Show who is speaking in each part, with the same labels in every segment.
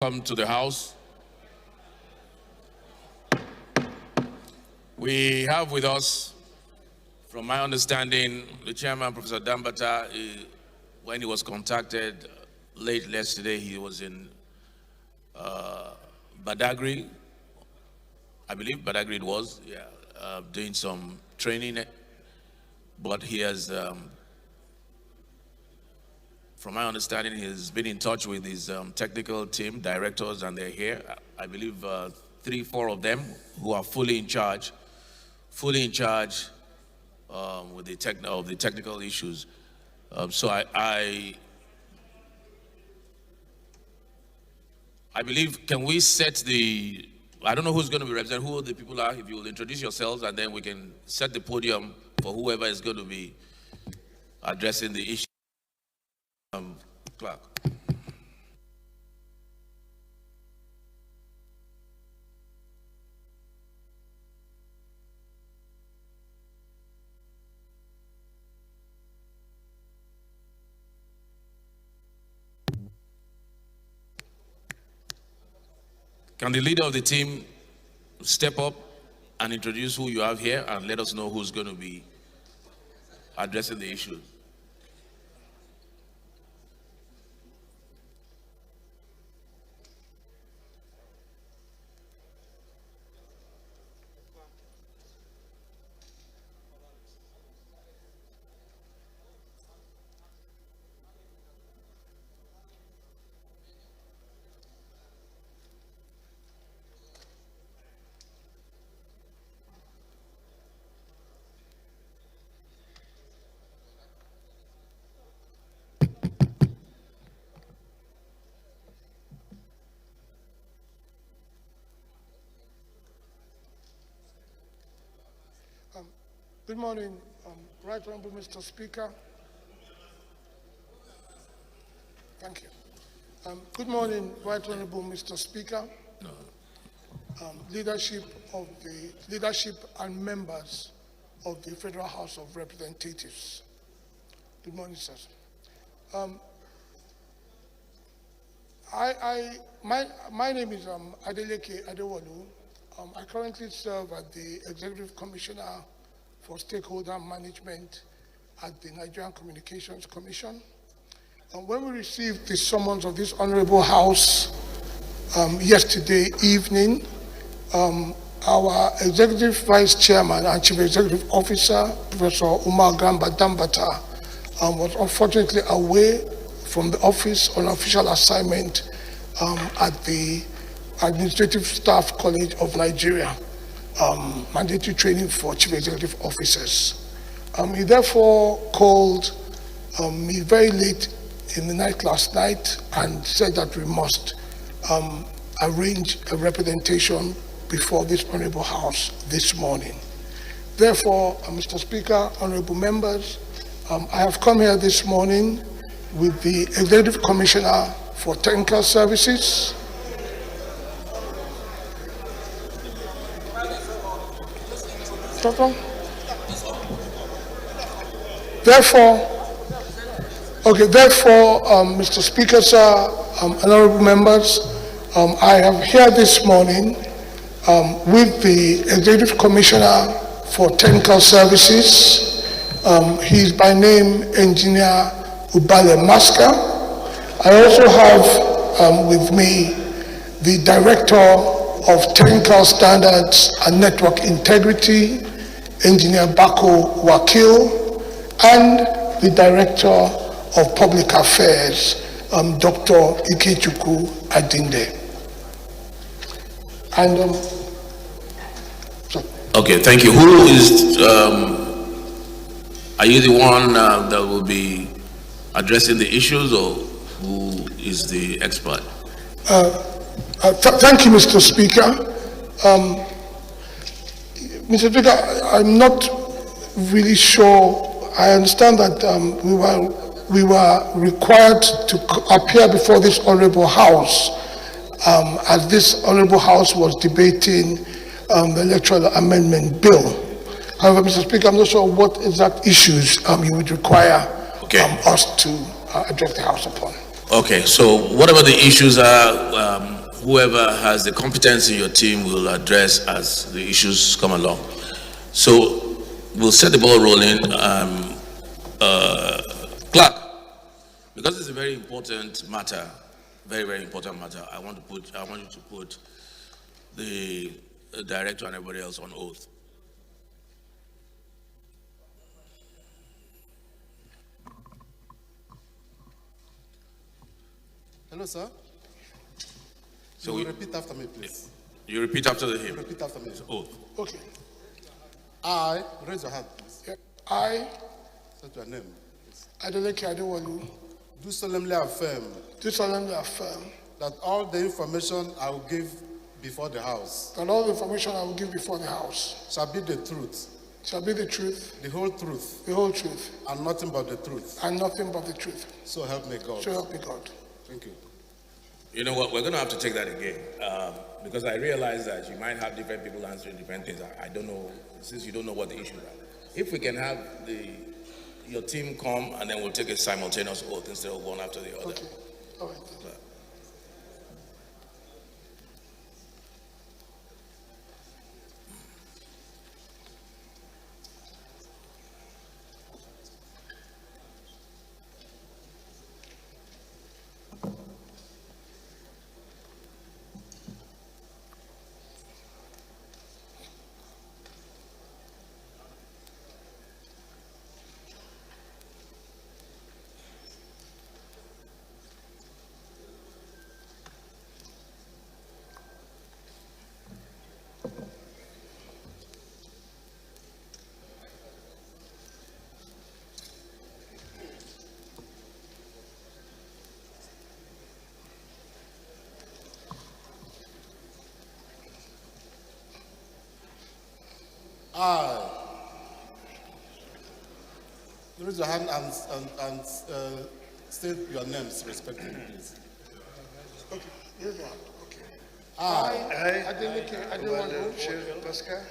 Speaker 1: Come to the House. We have with us, from my understanding, the chairman, Professor Dambata. When he was contacted late yesterday, he was in Badagry. I believe Badagry it was, doing some training. But he has, from my understanding, he's been in touch with his technical team, directors, and they're here. I believe 3-4 of them who are fully in charge with the technical issues. So I believe, can we set the, I don't know who's going to be represented, who the people are. If you will introduce yourselves, and then we can set the podium for whoever is going to be addressing the issue. Clark. Can the leader of the team step up and introduce who you have here and let us know who's going to be addressing the issue?
Speaker 2: Good morning, Right Honorable Mr. Speaker. Thank you. Good morning, Right Honorable Mr. Speaker, leadership and members of the Federal House of Representatives. Good morning, sir. My name is Adeleke Adewolu. I currently serve as the Executive Commissioner for Stakeholder Management at the Nigerian Communications Commission. When we received the summons of this Honorable House yesterday evening, our Executive Vice Chairman and Chief Executive Officer, Professor Umar Gamba Dambata, was unfortunately away from the office on official assignment at the Administrative Staff College of Nigeria, mandatory training for chief executive officers. He therefore called me very late in the night last night and said that we must arrange a representation before this Honorable House this morning. Therefore, Mr. Speaker, honorable members, I have come here this morning with the Executive Commissioner for Technical Services, Therefore, Mr. Speaker, sir, honorable members, I am here this morning with the Executive Commissioner for Technical Services. He is by name Engineer Ubale Maska. I also have with me the Director of Technical Standards and Network Integrity, Engineer Bako Wakil, and the Director of Public Affairs, Dr. Ikechukwu Adinde. And
Speaker 1: okay, thank you. Who is? Are you the one that will be addressing the issues, or who is the expert?
Speaker 2: Thank you, Mr. Speaker. Mr. Speaker, I'm not really sure. I understand that we were required to appear before this Honorable House as this Honorable House was debating the Electoral Amendment Bill. However, Mr. Speaker, I'm not sure what exact issues you would require us to address the House upon.
Speaker 1: Okay, so whatever the issues are, whoever has the competence in your team will address as the issues come along. So we'll set the ball rolling. Clerk, because it's a very important matter, very, very important matter, I want you to put the director and everybody else on oath.
Speaker 3: Hello, sir.
Speaker 1: So
Speaker 3: you repeat after me, please.
Speaker 1: You repeat after the hymn.
Speaker 3: Repeat after me.
Speaker 1: Oath.
Speaker 2: Okay.
Speaker 3: I, raise your hand, please.
Speaker 2: Yeah. I,
Speaker 3: Say your name.
Speaker 2: Adeleke Adewolu,
Speaker 3: Do solemnly affirm
Speaker 2: do solemnly affirm
Speaker 3: that all the information I will give before the House
Speaker 2: that all the information I will give before the House
Speaker 3: shall be the truth,
Speaker 2: shall be the truth,
Speaker 3: the whole truth,
Speaker 2: the whole truth,
Speaker 3: and nothing but the truth.
Speaker 2: and nothing but the truth.
Speaker 3: So help me God.
Speaker 2: So help me God.
Speaker 3: Thank you.
Speaker 1: You know what? We're going to have to take that again because I realize that you might have different people answering different things. I don't know, since you don't know what the issues are. If we can have your team come and then we'll take a simultaneous oath instead of one after the other.
Speaker 2: Okay. All right.
Speaker 3: I, raise your hand and state your names respectively, please.
Speaker 2: Okay. Here's one. Okay.
Speaker 3: I,
Speaker 2: Adeleke Adewolu, Pascal,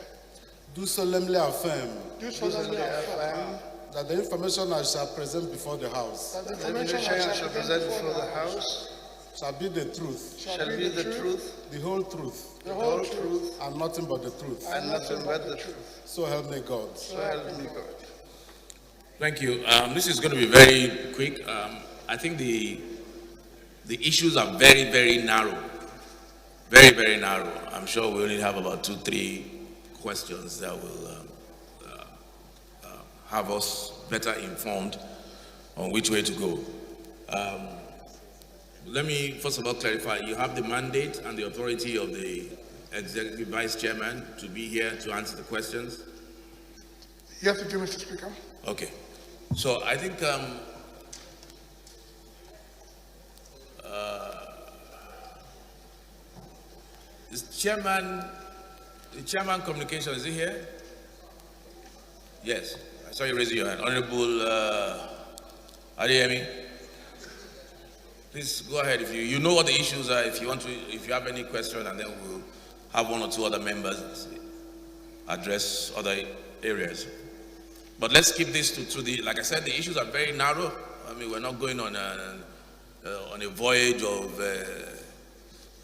Speaker 3: do solemnly affirm
Speaker 2: do solemnly affirm
Speaker 3: that the information I shall present before the House
Speaker 2: that the information I shall present before the House
Speaker 3: shall be the truth,
Speaker 2: shall be the truth,
Speaker 3: the whole truth,
Speaker 2: the whole truth,
Speaker 3: and nothing but the truth.
Speaker 2: and nothing but the truth.
Speaker 3: So help me God.
Speaker 2: So help me God.
Speaker 1: Thank you. This is going to be very quick. I think the issues are very, very narrow. Very, very narrow. I'm sure we only have about 2-3 questions that will have us better informed on which way to go. Let me first of all clarify, you have the mandate and the authority of the Executive Vice Chairman to be here to answer the questions?
Speaker 2: You have to do, Mr. Speaker.
Speaker 1: Okay. So I think is the chairman communication, is he here? Yes. I saw you raising your hand. Honorable Adeyemi. Please go ahead if you know what the issues are, if you have any question, and then we'll have 1 or 2 other members address other areas. But let's keep this to the, like I said, the issues are very narrow. I mean, we're not going on a voyage of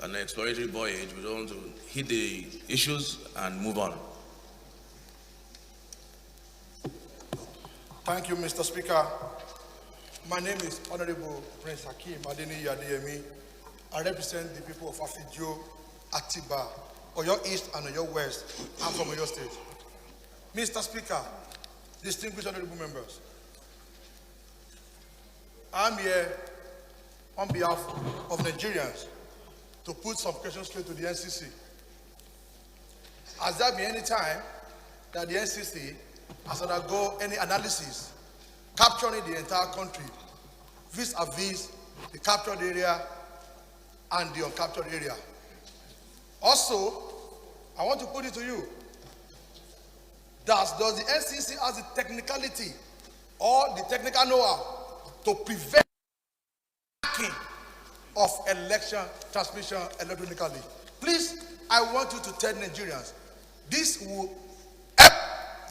Speaker 1: an exploratory voyage. We don't want to hit the issues and move on.
Speaker 4: Thank you, Mr. Speaker. My name is Honorable Prince Hakeem Adeniyi Adeyemi. I represent the people of Afijo, Atiba, Oyo East and Oyo West. I'm from Oyo State. Mr. Speaker, distinguished honorable members, I'm here on behalf of Nigerians to put some questions straight to the NCC. Has there been any time that the NCC has undergone any analysis capturing the entire country vis-a-vis the captured area and the uncaptured area? Also, I want to put it to you, does the NCC has the technicality or the technical know-how to prevent hacking of election transmission electronically? Please, I want you to tell Nigerians, this will help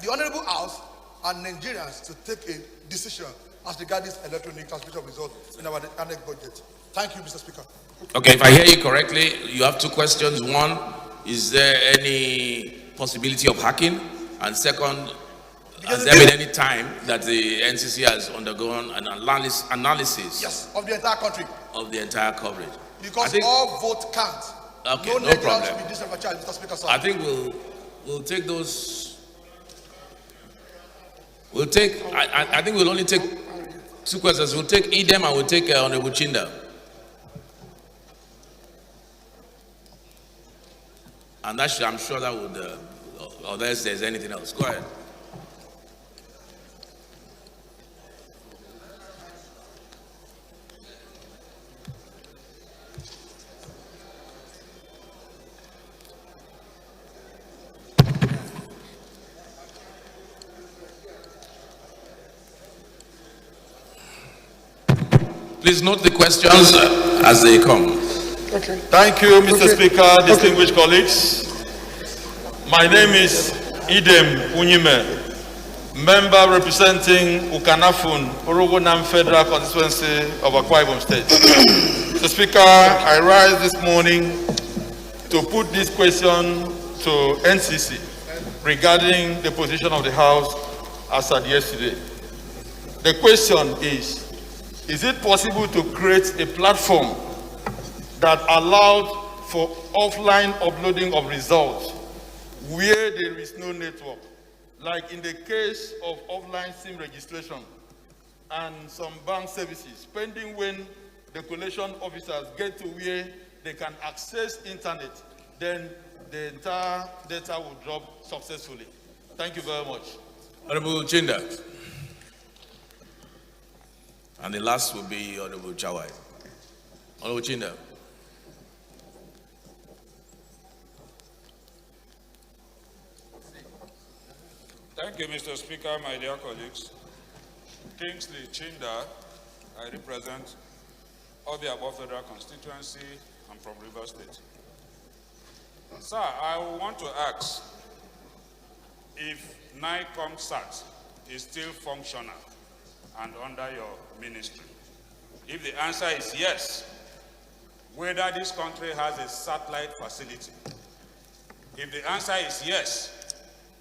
Speaker 4: the Honorable House and Nigerians to take a decision as regards this electronic transmission result in our annex budget. Thank you, Mr. Speaker.
Speaker 1: Okay, if I hear you correctly, you have two questions. One, is there any possibility of hacking? And second, has there been any time that the NCC has undergone an analysis
Speaker 4: Yes, of the entire country.
Speaker 1: of the entire coverage?
Speaker 4: Because all votes count.
Speaker 1: Okay,
Speaker 4: no
Speaker 1: no
Speaker 4: Nigerian
Speaker 1: problem.
Speaker 4: should be disenfranchised, Mr. Speaker, sir.
Speaker 1: I think we'll take those. We'll take. I think we'll only take two questions. We'll take Idem and we'll take Honorable Chinda. And that I'm sure that would, unless there's anything else. Go ahead. Please note the questions as they come.
Speaker 2: Okay.
Speaker 5: Thank you, Mr. Speaker, distinguished colleagues. My name is Idem Unyime, member representing Ukanafun, Orogonam Federal Constituency of Akwa Ibom State. Mr. Speaker, I rise this morning to put this question to NCC regarding the position of the House as at yesterday. The question is it possible to create a platform that allowed for offline uploading of results where there is no network, like in the case of offline SIM registration and some bank services, pending when the collation officers get to where they can access internet, then the entire data will drop successfully. Thank you very much.
Speaker 1: Honorable Chinda. And the last will be Honorable Chawai. Honorable Chinda.
Speaker 6: Thank you, Mr. Speaker, my dear colleagues. Kingsley Chinda, I represent Obiabo Federal Constituency. I'm from River State. Sir, I want to ask if NICOM-SAT is still functional and under your ministry. If the answer is yes, whether this country has a satellite facility. If the answer is yes,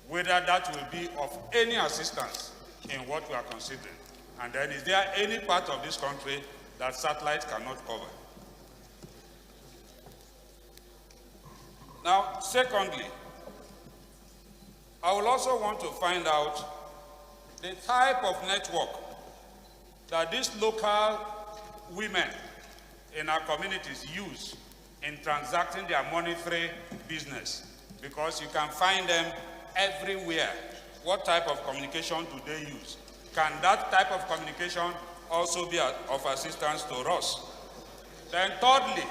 Speaker 6: whether that will be of any assistance in what we are considering. And then is there any part of this country that satellite cannot cover? Now, secondly, I will also want to find out the type of network that these local women in our communities use in transacting their monetary business, because you can find them everywhere. What type of communication do they use? Can that type of communication also be of assistance to us? Then thirdly,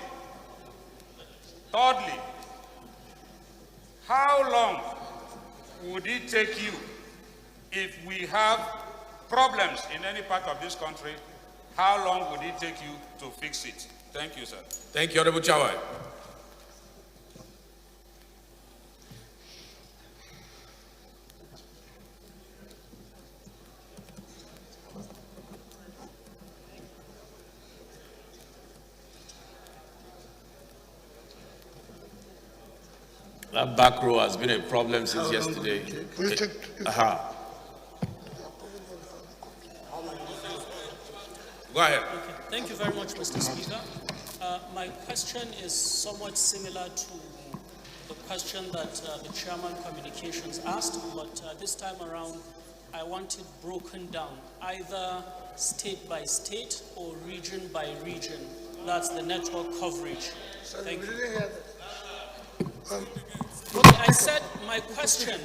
Speaker 6: how long would it take you if we have problems in any part of this country? How long would it take you to fix it? Thank you, sir.
Speaker 1: Thank you, Honorable Chawai. That back row has been a problem since yesterday. Go ahead.
Speaker 7: Okay. Thank you very much, Mr. Speaker. My question is somewhat similar to the question that the Chairman Communications asked, but this time around, I want it broken down, either state by state or region by region. That's the network coverage. Thank you. Okay, I said my question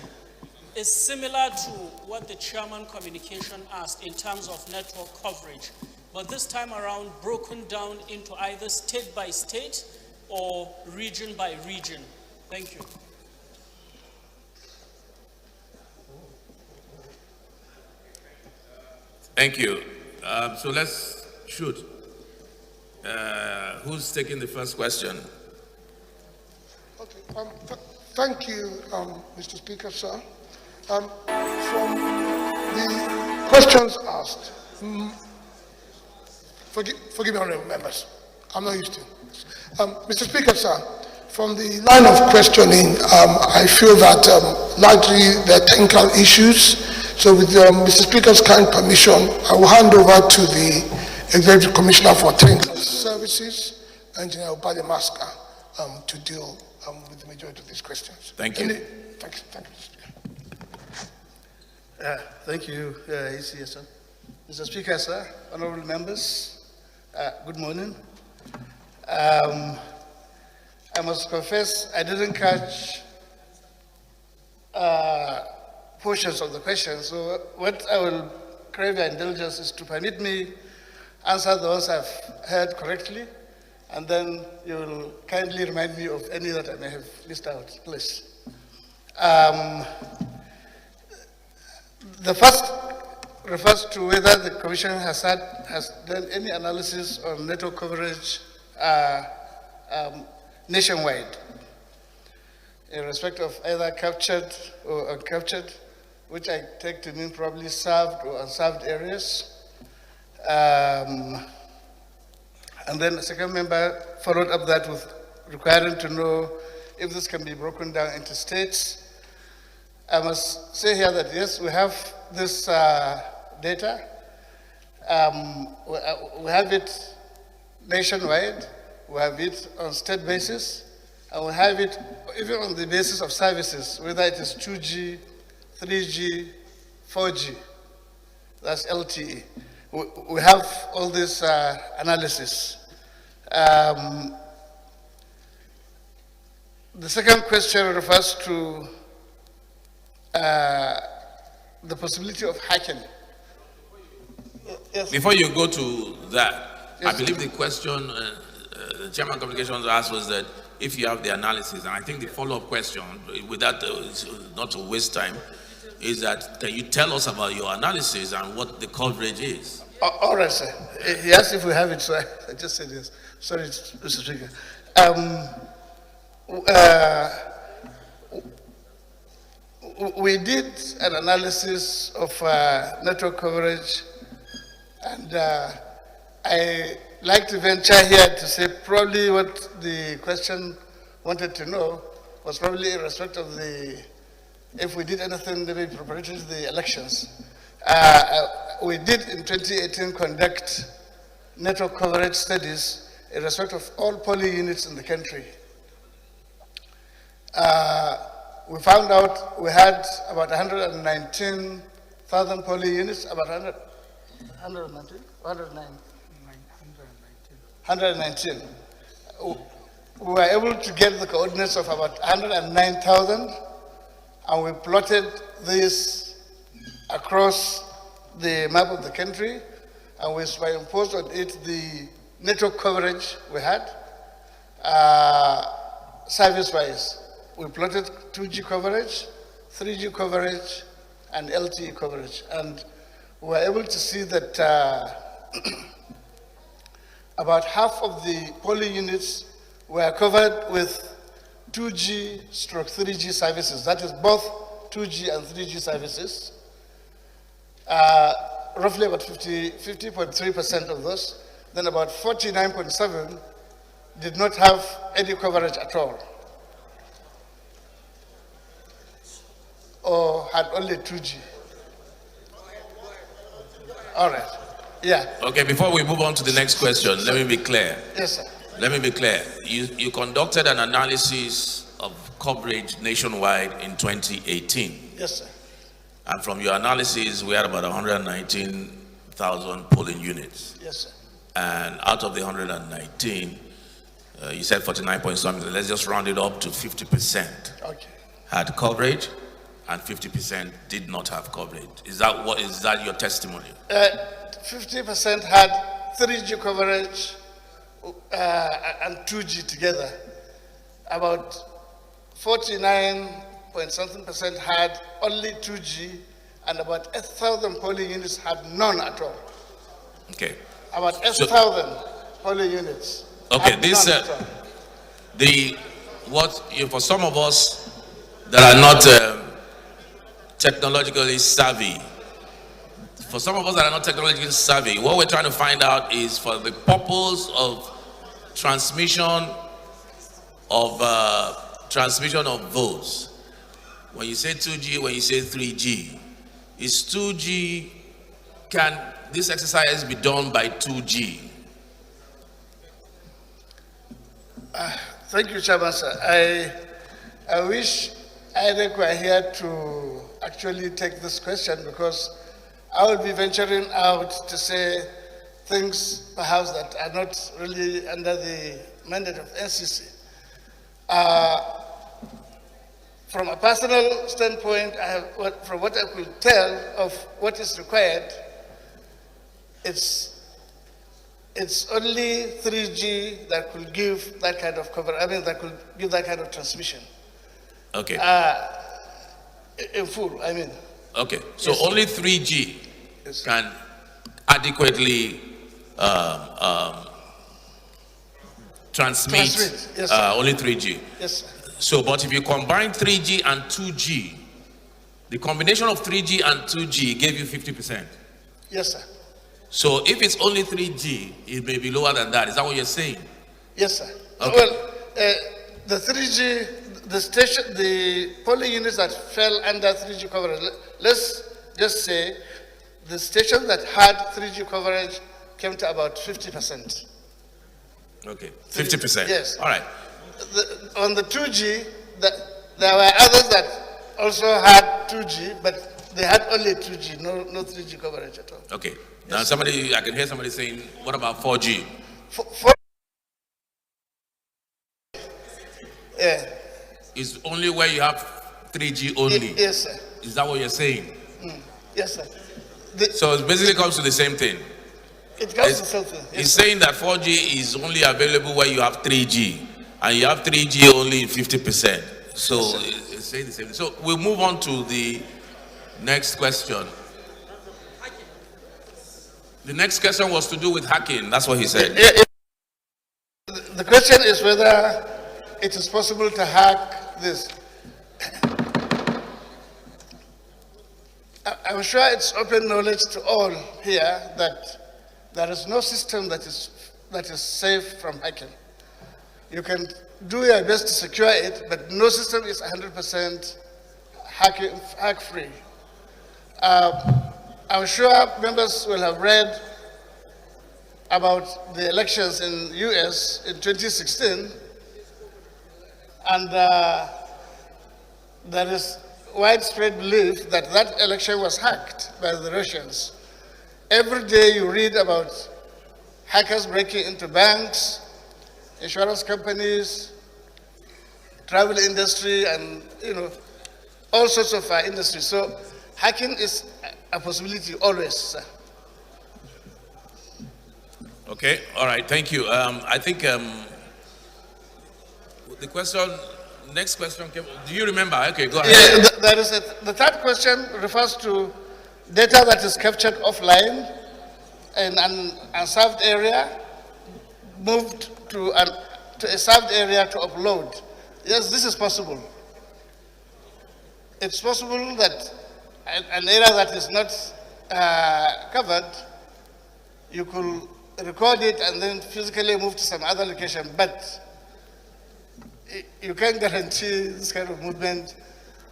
Speaker 7: is similar to what the Chairman Communication asked in terms of network coverage, but this time around broken down into either state by state or region by region. Thank you.
Speaker 1: Thank you. So let's shoot. Who's taking the first question?
Speaker 2: Okay. Thank you, Mr. Speaker, sir. From the questions asked, forgive me, honorable members, I'm not used to. Mr. Speaker, sir, from the line of questioning, I feel that largely there are technical issues. So with Mr. Speaker's kind permission, I will hand over to the Executive Commissioner for Technical Services, Engineer Obade Maska, to deal with the majority of these questions.
Speaker 1: Thank you.
Speaker 2: Thank you, Mr. Speaker.
Speaker 8: Thank you, ECSO. Mr. Speaker, sir, honorable members, good morning. I must confess I didn't catch portions of the question, so what I will crave your indulgence is to permit me answer those I've heard correctly, and then you will kindly remind me of any that I may have missed out, please. The first refers to whether the Commission has done any analysis on network coverage nationwide in respect of either captured or uncaptured, which I take to mean probably served or unserved areas. And then the second member followed up that with requiring to know if this can be broken down into states. I must say here that yes, we have this data. We have it nationwide, we have it on state basis, and we have it even on the basis of services, whether it is 2G, 3G, 4G, that's LTE. We have all this analysis. The second question refers to the possibility of hacking. Yes.
Speaker 1: Before you go to that,
Speaker 8: Yes.
Speaker 1: I believe the question the Chairman Communications asked was that if you have the analysis, and I think the follow-up question, with that, not to waste time, is that can you tell us about your analysis and what the coverage is?
Speaker 8: All right, sir. He asked if we have it, so I just said yes. Sorry, Mr. Speaker. We did an analysis of network coverage, and I like to venture here to say probably what the question wanted to know was probably in respect of if we did anything maybe preparatory to the elections. We did in 2018 conduct network coverage studies in respect of all polling units in the country. We found out we had about 119,000 polling units, about 119? 119. We were able to get the coordinates of about 109,000, and we plotted this across the map of the country, and we superimposed on it the network coverage we had, service-wise. We plotted 2G coverage, 3G coverage, and LTE coverage, and we were able to see that about half of the polling units were covered with 2G/3G services. That is both 2G and 3G services. Roughly about 50.3% of those. Then about 49.7% did not have any coverage at all, or had only 2G. All right. Yeah.
Speaker 1: Okay, before we move on to the next question, let me be clear.
Speaker 8: Yes, sir.
Speaker 1: Let me be clear. You conducted an analysis of coverage nationwide in 2018.
Speaker 8: Yes, sir.
Speaker 1: And from your analysis, we had about 119,000 polling units.
Speaker 8: Yes, sir.
Speaker 1: And out of the 119, you said 49 point something. Let's just round it up to 50%
Speaker 8: Okay.
Speaker 1: had coverage, and 50% did not have coverage. Is that your testimony?
Speaker 8: 50% had 3G coverage and 2G together. About 49 point something percent had only 2G, and about 8,000 polling units had none at all.
Speaker 1: Okay.
Speaker 8: About 8,000 polling units.
Speaker 1: Okay,
Speaker 8: had
Speaker 1: this
Speaker 8: none at all.
Speaker 1: for some of us that are not technologically savvy, what we're trying to find out is, for the purpose of transmission of votes. When you say 2G, when you say 3G, is 2G, can this exercise be done by 2G?
Speaker 8: Thank you, Chairman, sir. I wish INEC were here to actually take this question, because I will be venturing out to say things perhaps that are not really under the mandate of NCC. From a personal standpoint, from what I could tell of what is required, it's only 3G that could give that kind of cover. I mean, that could give that kind of transmission.
Speaker 1: Okay.
Speaker 8: In full, I mean.
Speaker 1: Okay. So
Speaker 8: Yes,
Speaker 1: only 3G
Speaker 8: Yes,
Speaker 1: can adequately transmit.
Speaker 8: Yes, sir.
Speaker 1: Only 3G.
Speaker 8: Yes, sir.
Speaker 1: So, but if you combine 3G and 2G, the combination of 3G and 2G gave you 50%.
Speaker 8: Yes, sir.
Speaker 1: So if it's only 3G, it may be lower than that. Is that what you're saying?
Speaker 8: Yes, sir.
Speaker 1: Okay.
Speaker 8: Well, the 3G, the polling units that fell under 3G coverage, let's just say the stations that had 3G coverage came to about 50%.
Speaker 1: Okay, 50%.
Speaker 8: Yes.
Speaker 1: All right.
Speaker 8: On the 2G, there were others that also had 2G, but they had only 2G, no 3G coverage at all.
Speaker 1: Okay. Now I can hear somebody saying, what about 4G?
Speaker 8: Yeah.
Speaker 1: It's only where you have 3G only.
Speaker 8: Yes, sir.
Speaker 1: Is that what you're saying?
Speaker 8: Yes, sir.
Speaker 1: So it basically comes to the same thing.
Speaker 8: It comes to something. Yes,
Speaker 1: He's
Speaker 8: sir.
Speaker 1: saying that 4G is only available where you have 3G, and you have 3G only in 50%. So it's saying the same thing. So we'll move on to the next question. The next question was to do with hacking. That's what he said.
Speaker 8: The question is whether it is possible to hack this. I'm sure it's open knowledge to all here that there is no system that is safe from hacking. You can do your best to secure it, but no system is 100% hack-free. I'm sure members will have read about the elections in US in 2016, and there is widespread belief that that election was hacked by the Russians. Every day you read about hackers breaking into banks, insurance companies, travel industry, and all sorts of industries. So hacking is a possibility always, sir.
Speaker 1: Okay, all right, thank you. I think the question, next question came, do you remember? Okay, go ahead.
Speaker 8: Yeah, the third question refers to data that is captured offline in an unserved area, moved to a served area to upload. Yes, this is possible. It's possible that an area that is not covered, you could record it and then physically move to some other location, but you can't guarantee this kind of movement.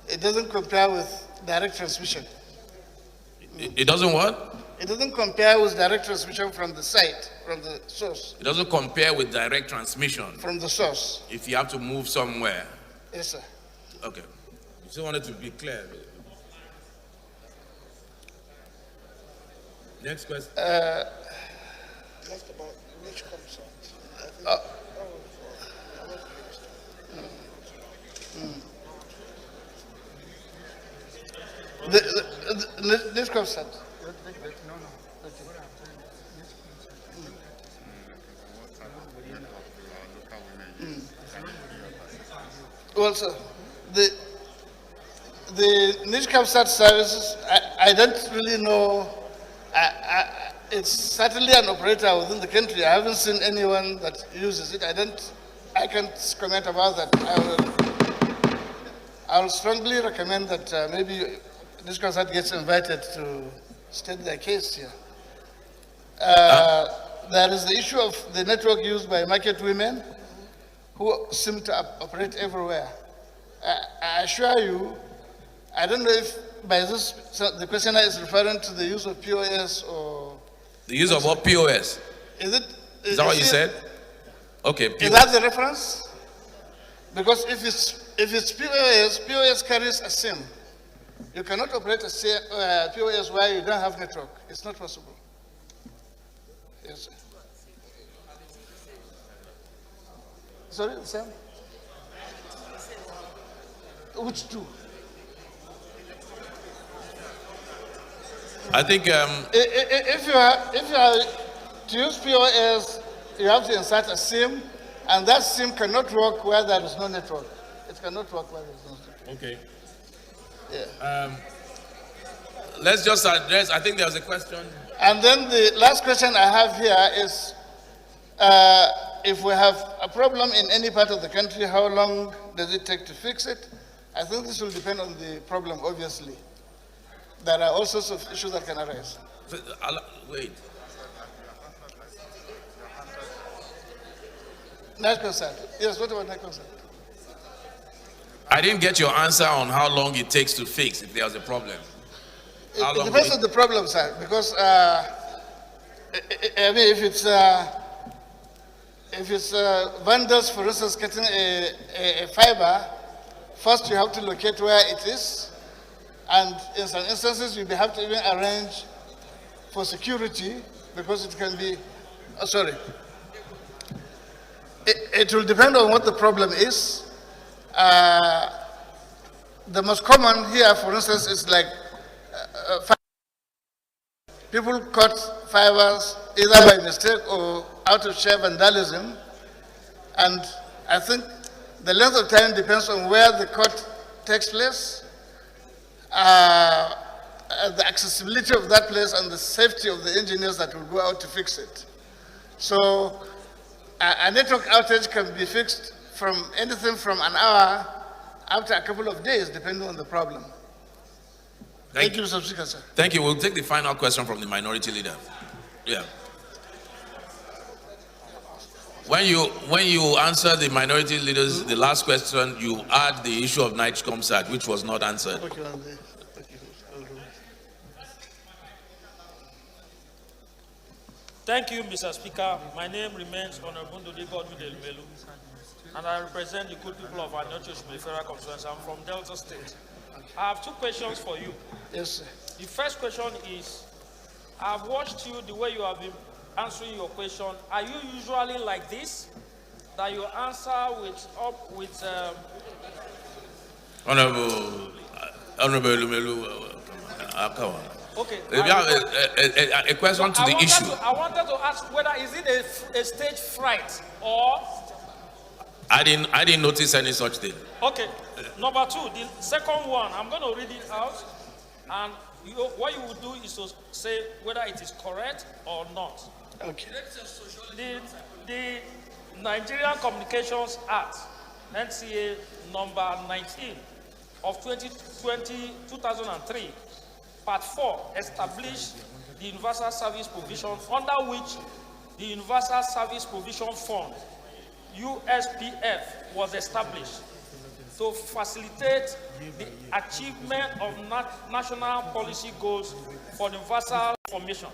Speaker 8: It doesn't compare with direct transmission.
Speaker 1: It doesn't what?
Speaker 8: It doesn't compare with direct transmission from the site, from the source.
Speaker 1: It doesn't compare with direct transmission.
Speaker 8: From the source.
Speaker 1: If you have to move somewhere.
Speaker 8: Yes, sir.
Speaker 1: Okay. Just wanted to be clear. Next question.
Speaker 2: Just about which comes out.
Speaker 8: This comes out. Well, sir, the niche CAPSAT services, I don't really know. It's certainly an operator within the country. I haven't seen anyone that uses it. I can't comment about that. I will strongly recommend that maybe this CAPSAT gets invited to state their case here. there is the issue of the network used by market women who seem to operate everywhere. I assure you, I don't know if by this the questioner is referring to the use of POS or
Speaker 1: The use of what? POS?
Speaker 8: is it?
Speaker 1: Is that what you said? Okay,
Speaker 8: Is that the reference? Because if it's POS, POS carries a SIM. You cannot operate a POS where you don't have network. It's not possible. Yes, sir. Sorry, Sam? Which two?
Speaker 1: I think
Speaker 8: If you are to use POS, you have to insert a SIM, and that SIM cannot work where there is no network. It cannot work where there is no network.
Speaker 1: okay.
Speaker 8: Yeah.
Speaker 1: Let's just address. I think there was a question.
Speaker 8: And then the last question I have here is, if we have a problem in any part of the country, how long does it take to fix it? I think this will depend on the problem, obviously. There are all sorts of issues that can arise.
Speaker 1: Wait.
Speaker 8: Net concern. Yes, what about net concern?
Speaker 1: I didn't get your answer on how long it takes to fix if there's a problem. How
Speaker 8: It
Speaker 1: long
Speaker 8: depends
Speaker 1: will
Speaker 8: on the problem, sir, because I mean, if it's vendors, for instance, getting a fiber, first you have to locate where it is, and in some instances you may have to even arrange for security because it can be. Oh, sorry. It will depend on what the problem is. The most common here, for instance, is like people cut fibers either by mistake or out of sheer vandalism, and I think the length of time depends on where the cut takes place, the accessibility of that place, and the safety of the engineers that will go out to fix it. So a network outage can be fixed from anything from an hour up to a couple of days, depending on the problem. Thank you, Mr. Speaker, sir.
Speaker 1: Thank you. We'll take the final question from the minority leader. Yeah. When you answer the minority leaders, the last question, you add the issue of NIGCOMSAT, which was not answered.
Speaker 9: Thank you, Mr. Speaker. My name remains Honorable Ndudi Godwin Elumelu, and I represent the good people of our North-East Federal Constituency. I'm from Delta State. I have two questions for you.
Speaker 8: Yes, sir.
Speaker 9: The first question is, I've watched you the way you have been answering your question. Are you usually like this? That you answer with
Speaker 1: Honorable Elumelu, come on.
Speaker 9: Okay.
Speaker 1: If you have a question to the issue.
Speaker 9: I wanted to ask whether is it a stage fright or.
Speaker 1: I didn't notice any such thing.
Speaker 9: Okay. Number two, the second one, I'm going to read it out, and what you will do is to say whether it is correct or not.
Speaker 8: Okay.
Speaker 9: The Nigerian Communications Act, NCA number 19 of 2003, Part 4 established the Universal Service Provision, under which the Universal Service Provision Fund, USPF, was established to facilitate the achievement of national policy goals for universal information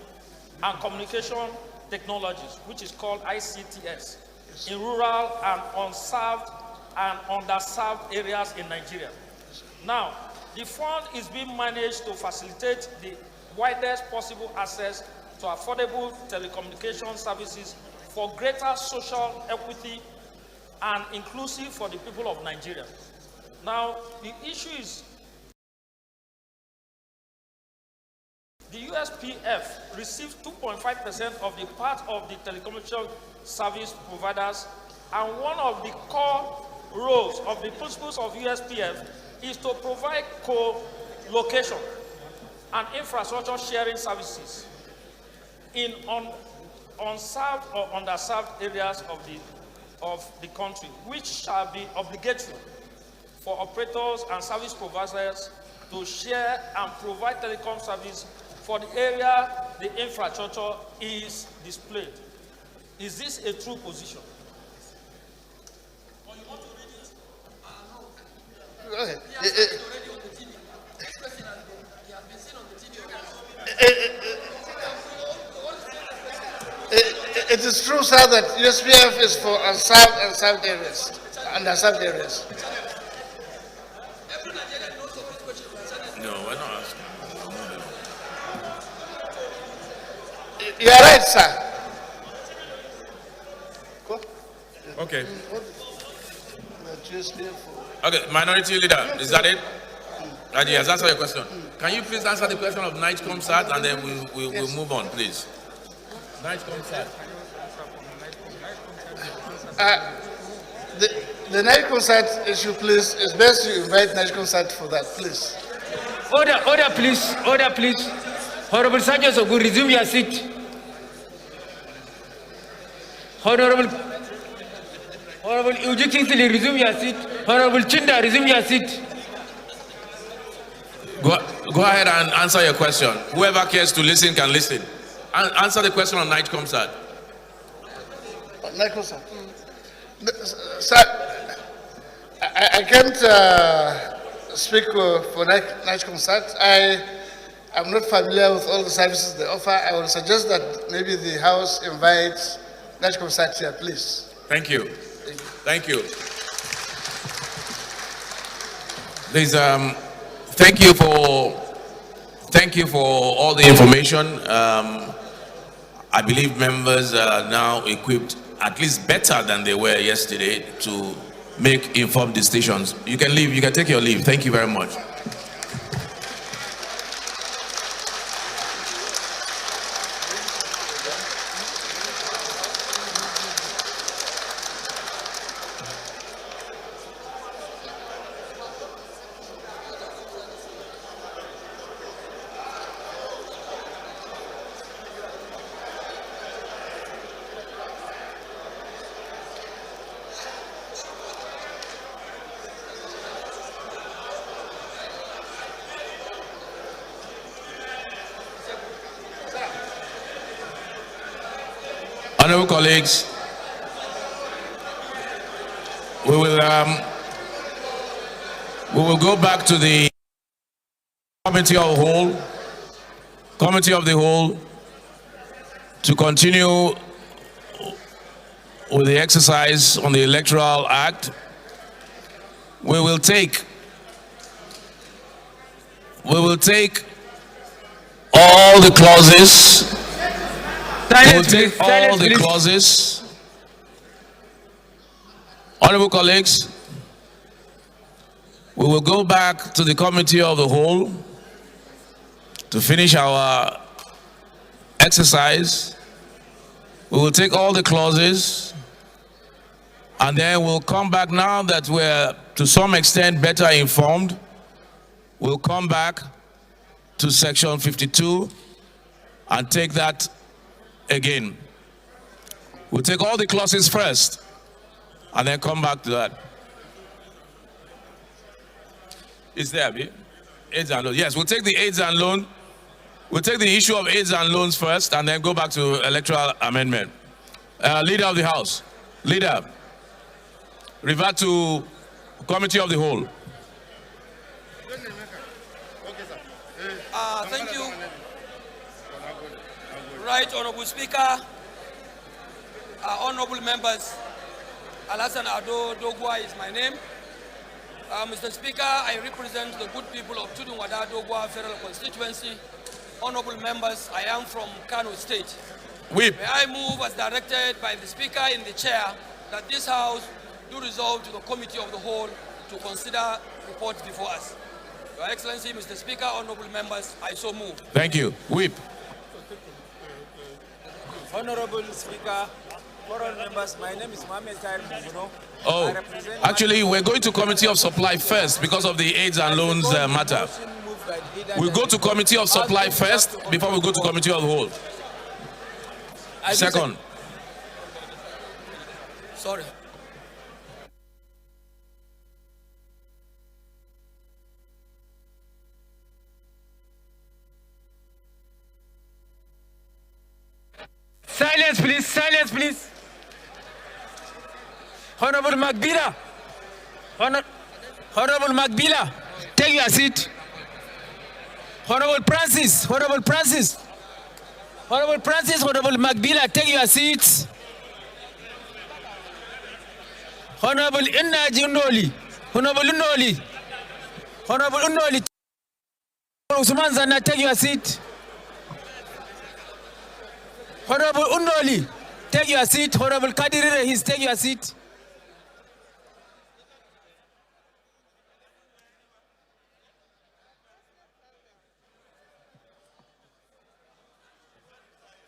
Speaker 9: and communication technologies, which is called ICTS, in rural and unserved and underserved areas in Nigeria. Now, the fund is being managed to facilitate the widest possible access to affordable telecommunication services for greater social equity and inclusive for the people of Nigeria. Now, the issue is the USPF receives 2.5% of the part of the telecommunication service providers, and one of the core roles of the principles of USPF is to provide co-location and infrastructure sharing services in unserved or underserved areas of the country, which shall be obligatory for operators and service providers to share and provide telecom service for the area the infrastructure is displayed. Is this a true position?
Speaker 8: Okay. It is true, sir, that USPF is for unserved and served areas, underserved areas.
Speaker 1: No, we're not asking.
Speaker 8: You are right, sir.
Speaker 1: Okay.
Speaker 8: The USPF.
Speaker 1: Okay, minority leader, is that it? And he has answered your question. Can you please answer the question of Night Comsat and then we'll move on, please? Night Comsat.
Speaker 8: The Night Concert issue, please, it's best to invite Night Concert for that, please.
Speaker 10: Order, please. Order, please. Honorable Sergeant Ogu, resume your seat. Honorable Uji Kingsley, resume your seat. Honorable Chinda, resume your seat.
Speaker 1: Go ahead and answer your question. Whoever cares to listen can listen. Answer the question on Night Comsat.
Speaker 8: Night Concert. Sir, I can't speak for Night Concert. I am not familiar with all the services they offer. I will suggest that maybe the House invites Night Concert here, please.
Speaker 1: Thank you. Thank you. Please, thank you for all the information. I believe members are now equipped at least better than they were yesterday to make informed decisions. You can leave, you can take your leave. Thank you very much. Honorable colleagues, we will go back to the committee of the whole to continue with the exercise on the Electoral Act. We will take all the clauses. We'll take all the clauses. Honorable colleagues, we will go back to the committee of the whole to finish our exercise. We will take all the clauses and then we'll come back. Now that we're to some extent better informed, we'll come back to section 52 and take that again. We'll take all the clauses first and then come back to that. Is there, aids and loans? Yes, we'll take the aids and loan. We'll take the issue of aids and loans first and then go back to electoral amendment. Leader of the House, leader, revert to committee of the whole.
Speaker 11: Thank you. Right, Honorable Speaker, honorable members, Alassane Ado Dogwa is my name. Mr. Speaker, I represent the good people of Tudunwada Dogwa Federal Constituency. Honorable members, I am from Kano State. May I move as directed by the Speaker in the chair that this House do resolve to the Committee of the Whole to consider reports before us. Your Excellency, Mr. Speaker, honorable members, I so move.
Speaker 1: Thank you. Whip.
Speaker 10: Honorable Speaker, foreign members, my name is Mohamed Tair Muguno.
Speaker 1: Oh, actually, we're going to Committee of Supply first because of the aids and loans matter. We'll go to Committee of Supply first before we go to Committee of the Whole. Second.
Speaker 11: Sorry.
Speaker 10: Silence. Silence, please. Silence, please. Honorable Magbila. Honorable Magbila, take your seat. Honorable Francis. Honorable Francis. Honorable Francis. Honorable Magbila, take your seats. Honorable Innaji Unoli. Honorable Unoli. Honorable Unoli. Usman Zana, take your seat. Honorable Unoli, take your seat. Honorable Kadiri Rahis, take your seat.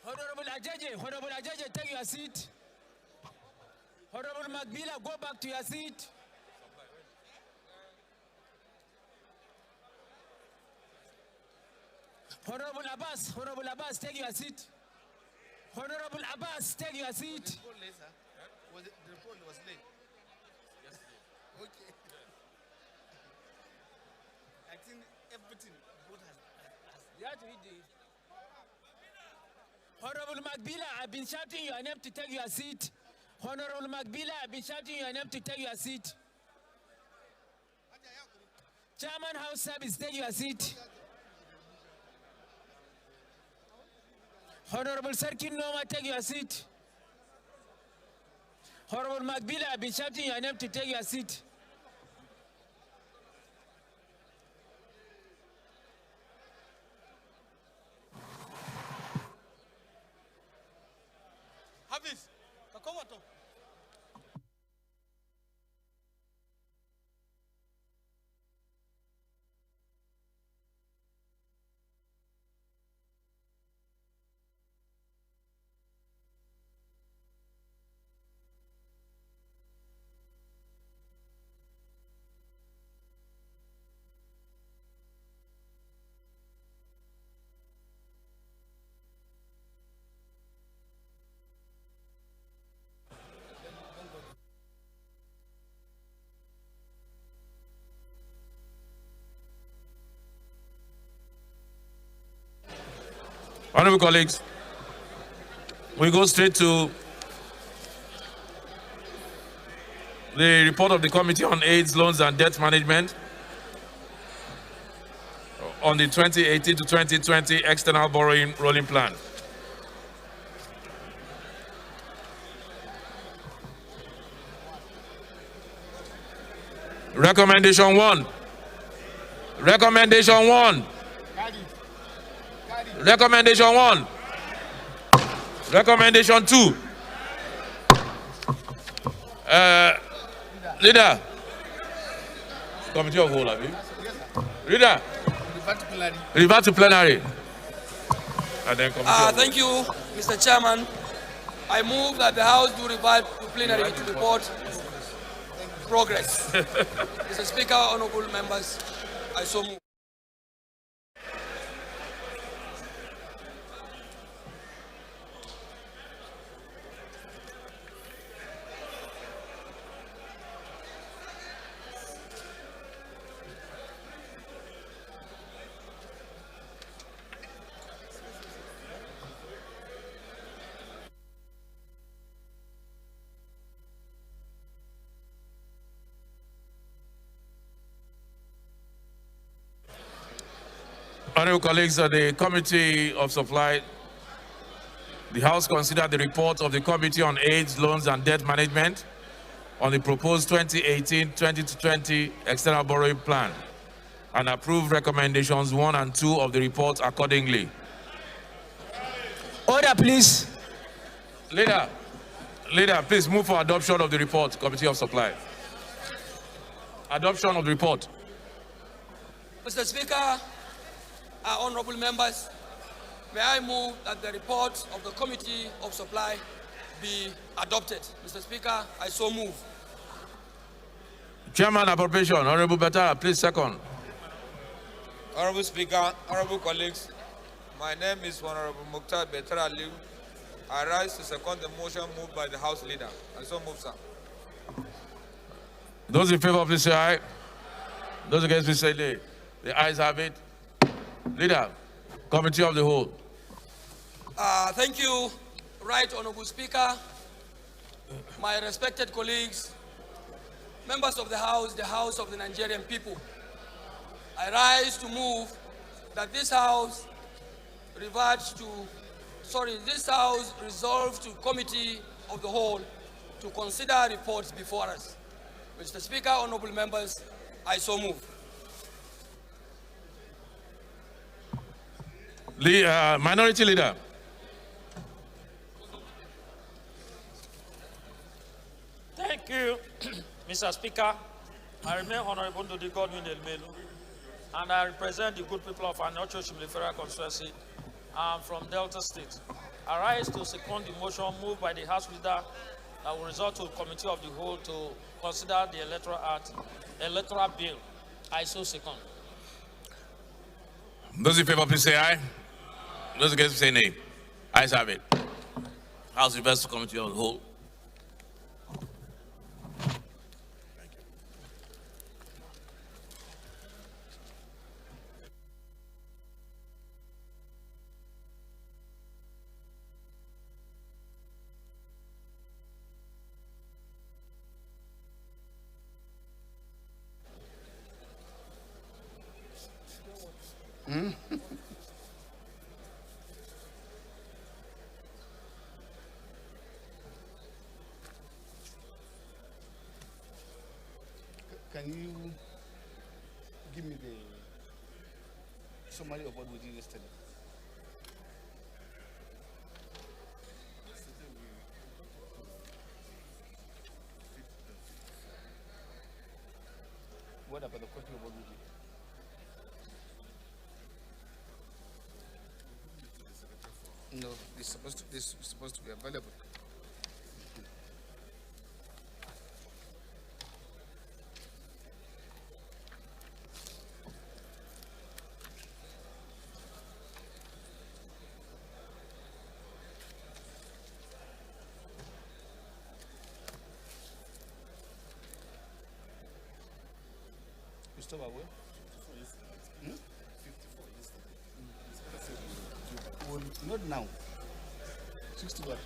Speaker 10: Honorable Ajaje, take your seat. Honorable Magbila, go back to your seat. Honorable Abbas, take your seat. Honorable Abbas, take your seat.
Speaker 3: The poll was late. Okay. I think everything vote has.
Speaker 10: You have to read the. Honorable Magbila, I've been shouting your name to take your seat. Honorable Magbila, I've been shouting your name to take your seat. Chairman House Service, take your seat. Honorable Sarkin Noma, take your seat. Honorable Magbila, I've been shouting your name to take your seat.
Speaker 3: Hafiz, come on.
Speaker 1: Honorable colleagues, we go straight to the report of the Committee on AIDS, Loans and Debt Management on the 2018 to 2020 External Borrowing Rolling Plan. Recommendation 1. Recommendation 1. Recommendation 1. Recommendation 2. Leader. Committee of Whole, have you? Leader. Revert to plenary. And then
Speaker 11: thank you, Mr. Chairman. I move that the House do revert to plenary to report progress. Mr. Speaker, honorable members, I so move.
Speaker 1: Honorable colleagues of the Committee of Supply, the House considered the report of the Committee on AIDS, Loans and Debt Management on the proposed 2018-2020 External Borrowing Plan and approved recommendations 1 and 2 of the report accordingly.
Speaker 10: Order, please.
Speaker 1: Leader, please move for adoption of the report, Committee of Supply. Adoption of the report.
Speaker 11: Mr. Speaker, honorable members, may I move that the report of the Committee of Supply be adopted. Mr. Speaker, I so move.
Speaker 1: Chairman Appropriation, Honorable Betara, please second.
Speaker 12: Honorable Speaker, honorable colleagues, my name is Honorable Mukhtar Betara Liu. I rise to second the motion moved by the House Leader. I so move, sir.
Speaker 1: Those in favor, please say aye. Those against, please say nay. The ayes have it. Leader, Committee of the Whole.
Speaker 11: Thank you, Right Honorable Speaker, my respected colleagues, members of the House of the Nigerian people, I rise to move that this House resolve to Committee of the Whole to consider reports before us. Mr. Speaker, honorable members, I so move.
Speaker 1: Minority Leader.
Speaker 9: Thank you, Mr. Speaker. I remain Honorable Ndudi Godwin Elmelu, and I represent the good people of Anocho Shimli Federal Constituency. I'm from Delta State. I rise to second the motion moved by the House Leader that will result to a Committee of the Whole to consider the Electoral Bill. I so second.
Speaker 1: Those in favor, please say aye. Those against, say nay. Ayes have it. House refers to Committee of the Whole.
Speaker 8: Can you give me the summary of what we did yesterday? What about the copy of what we did? No, this is supposed to be available. You still away? Well, not now. 60 what?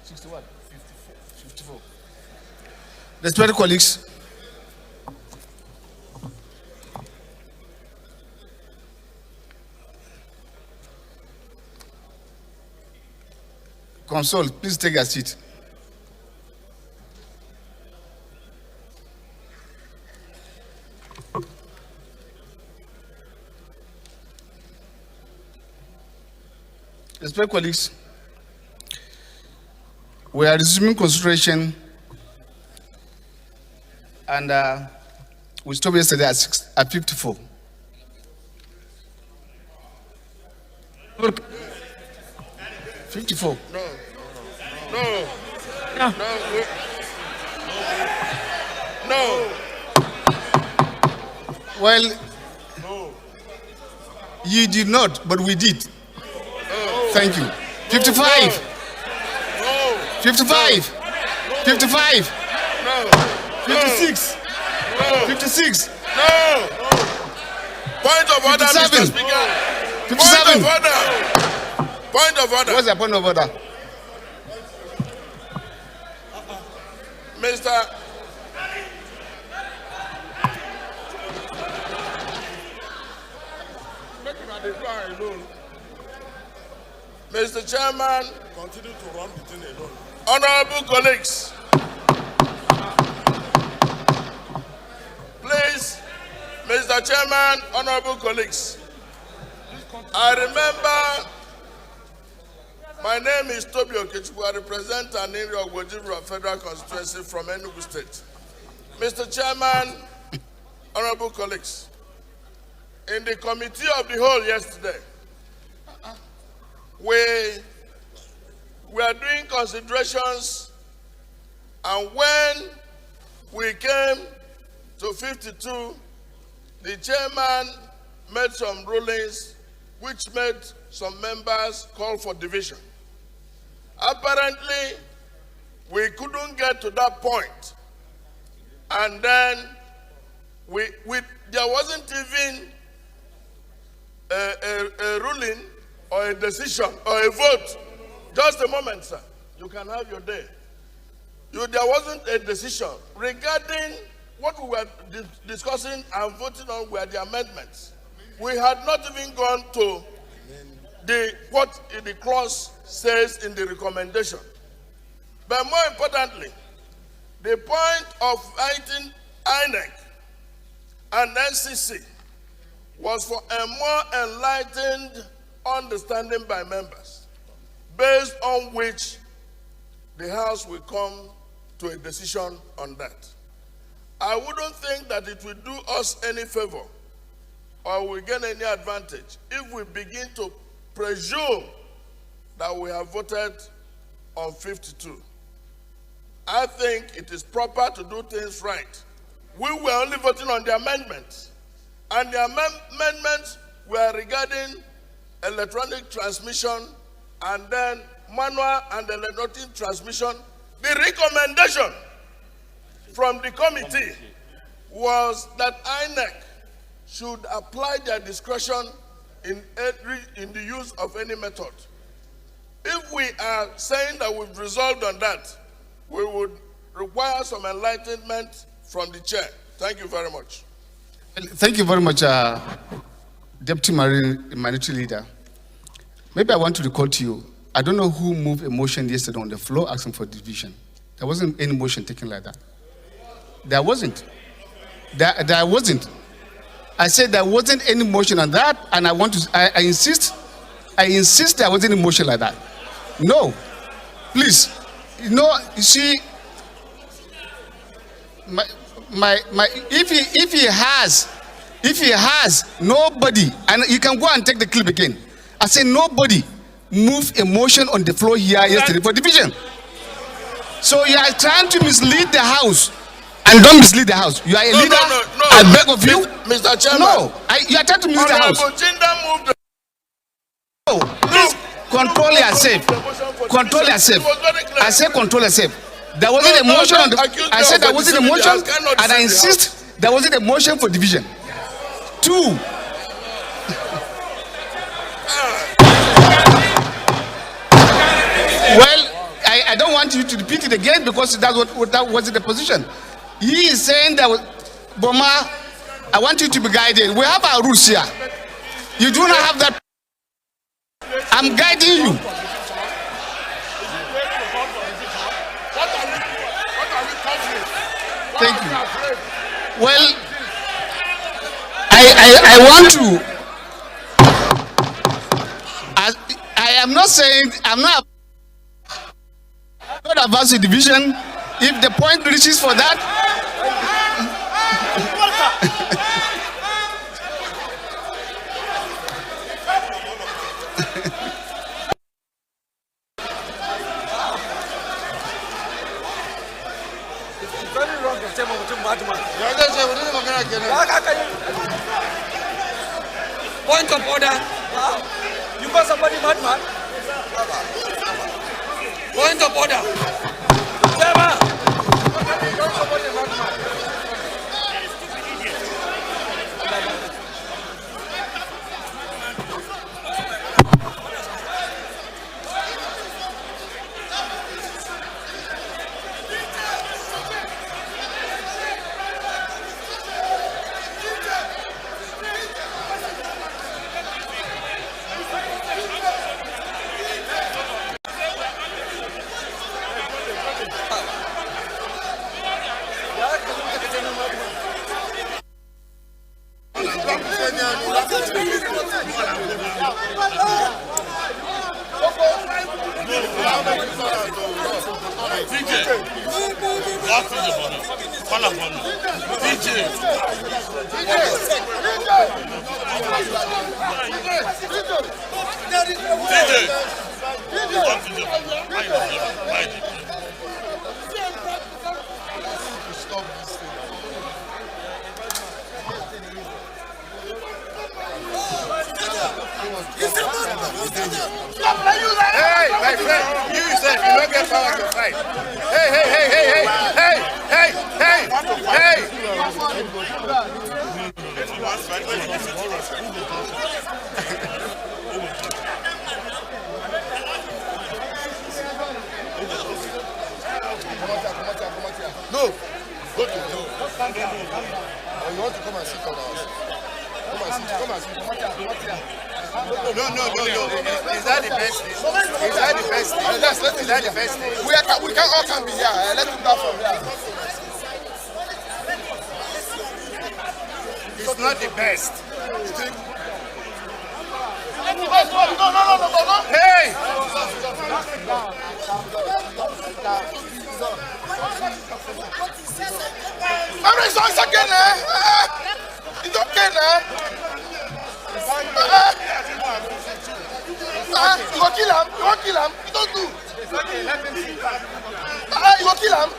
Speaker 8: 60 what? 54. Respected colleagues, console, please take a seat. Respected colleagues, we are resuming consideration, and we stopped yesterday at 54.
Speaker 2: Look.
Speaker 8: 54.
Speaker 2: No.
Speaker 8: Well, you did not, but we did. Thank you. 55. 55. 55. 56. 56.
Speaker 2: No. Point of order, Mr. Speaker.
Speaker 8: 57.
Speaker 2: Point of order. Point of order.
Speaker 8: What's the point of order?
Speaker 2: Mr. Mr. Chairman,
Speaker 13: continue to run the thing alone.
Speaker 2: Honorable colleagues, please, Mr. Chairman, honorable colleagues, I remember my name is Toby Okechukwu. I represent an area of Wojibra Federal Constituency from Enugu State. Mr. Chairman, honorable colleagues, in the Committee of the Whole yesterday, we are doing considerations, and when we came to 52, the chairman made some rulings which made some members call for division. Apparently, we couldn't get to that point, and then there wasn't even a ruling or a decision or a vote
Speaker 14: Just a moment, sir. You can have your day. There wasn't a decision regarding what we were discussing and voting on were the amendments. We had not even gone to what the clause says in the recommendation. But more importantly, the point of fighting INEC and NCC was for a more enlightened understanding by members, based on which the House will come to a decision on that. I wouldn't think that it will do us any favor or we gain any advantage if we begin to presume that we have voted on 52. I think it is proper to do things right. We were only voting on the amendments, and the amendments were regarding electronic transmission and then manual and electronic transmission. The recommendation from the committee was that INEC should apply their discretion in the use of any method. If we are saying that we've resolved on that, we would require some enlightenment from the chair. Thank you very much.
Speaker 8: Thank you very much, Deputy Minority Leader. Maybe I want to recall to you, I don't know who moved a motion yesterday on the floor asking for division. There wasn't any motion taken like that. There wasn't. There wasn't. I said there wasn't any motion on that, and I insist there wasn't any motion like that. No. Please. You see, if he has nobody, and you can go and take the clip again. I say nobody moved a motion on the floor here yesterday for division. So you are trying to mislead the House, and don't mislead the House. You are a leader.
Speaker 14: No.
Speaker 8: I beg of you,
Speaker 14: Mr. Chairman.
Speaker 8: No, you are trying to mislead the House. No, please control yourself. Control yourself. I say control yourself. There wasn't a motion on the. I said there wasn't a motion, and I insist there wasn't a motion for division. 2. Well, I don't want you to repeat it again because that wasn't the position. He is saying that, Boma, I want you to be guided. We have our rules here. You do not have that. I'm guiding you. Thank you. Well, I want to. I am not saying I'm not advanced the division. If the point reaches for that.
Speaker 11: Point of order. You got somebody madman? Point of order.
Speaker 14: Hey, my friend, you said you don't get power to fight. Hey.
Speaker 3: No. Go to no. Or you want to come and sit on us? Come and sit. Come and sit. No. Is that the best thing? Is that the best thing? Let's let it. Is that the best thing? We can all come be here. Let's do that from here. It's not the best. You think? No. Hey! It's okay now. It's okay now. You will kill him. You won't kill him. You don't do. It's okay. Let him see. You will kill him.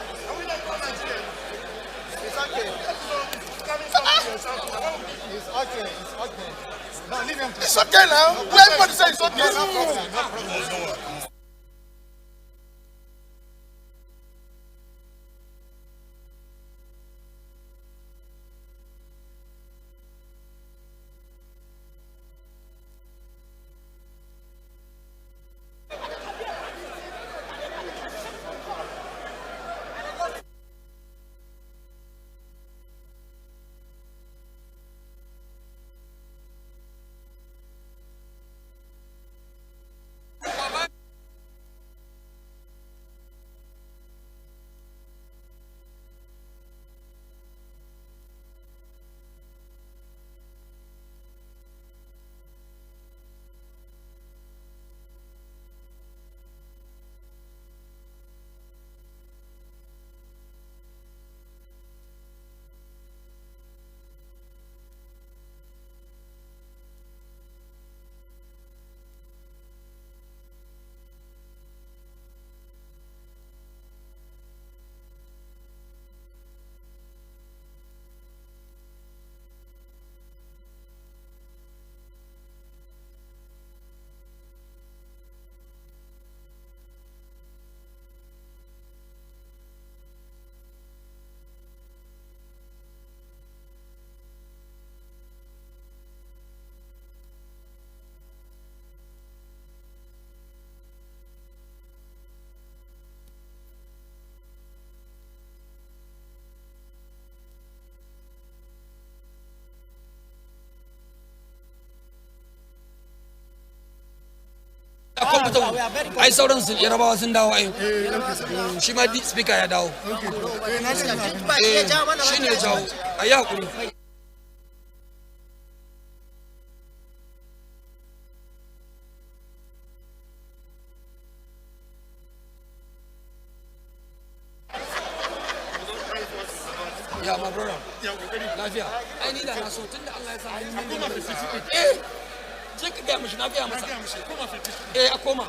Speaker 3: It's okay. It's okay. It's okay. No, leave him. It's okay now. Everybody say it's okay. No problem.
Speaker 11: ai sauran su yarabawa sun dawo ai shi ma speaker ya dawo shi ne ya jawo a yi hakuri ya ma brother lafiya ai ni da na so tunda Allah ya sa je ka gaya mishi na gaya masa a koma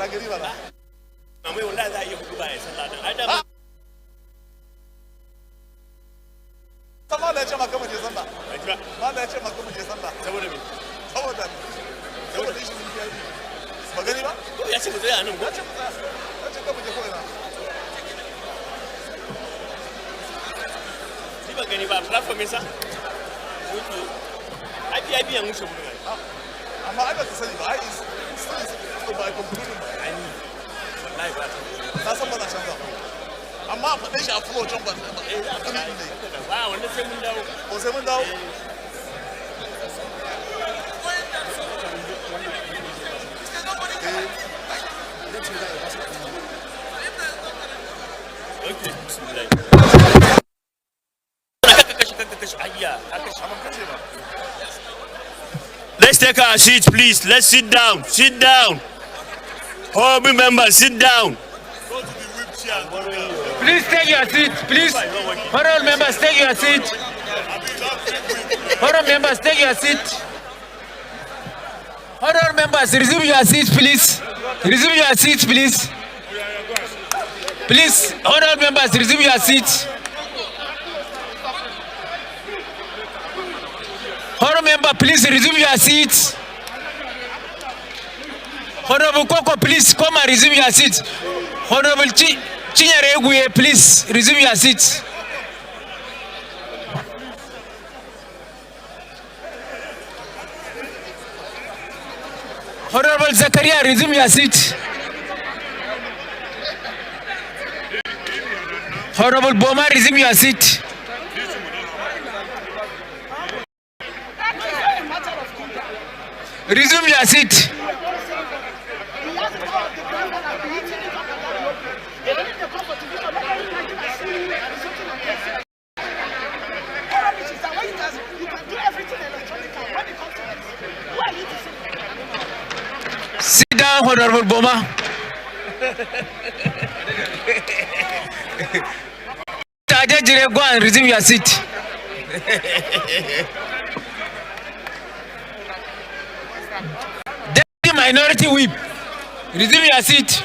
Speaker 15: ba gari ba ba mai wallahi za a yi hudu ba ya sallah dan adam
Speaker 3: sama da ya ce maka mu je sallah ma da ya ce maka mu je sallah
Speaker 15: saboda me
Speaker 3: saboda shi ne PIB ba gani ba
Speaker 15: to ya ce mu tsaya nan ko
Speaker 3: ya ce ka mu je ko ina
Speaker 15: ni ba gani ba platform sa ai PIB yan wuce mu
Speaker 3: amma ai ba ka sani ba ai ba a conclusion ba
Speaker 15: ai wallahi ba
Speaker 3: ta san ba na canza ba amma a faɗe shi a flow can ba
Speaker 15: ba wanda sai mun dawo
Speaker 3: ko sai mun dawo
Speaker 15: okay bismillah Let's take our seats, please. Let's sit down. Sit down. Honorable members, sit down.
Speaker 10: Please take your seat. Please. Honorable members, take your seat. Honorable members, take your seat. Honorable members, resume your seats, please. Resume your seats, please. Please, honorable members, resume your seats. Honorable member, please resume your seats. Honorable Koko, please come and resume your seats. Honorable Chinyere Eguye, please resume your seats. Honorable Zakaria, resume your seat. Honorable Boma, resume your seat. Resume your seat. Sit down, Honorable Boma. Go and resume your seat. Deputy Minority Whip, resume your seat.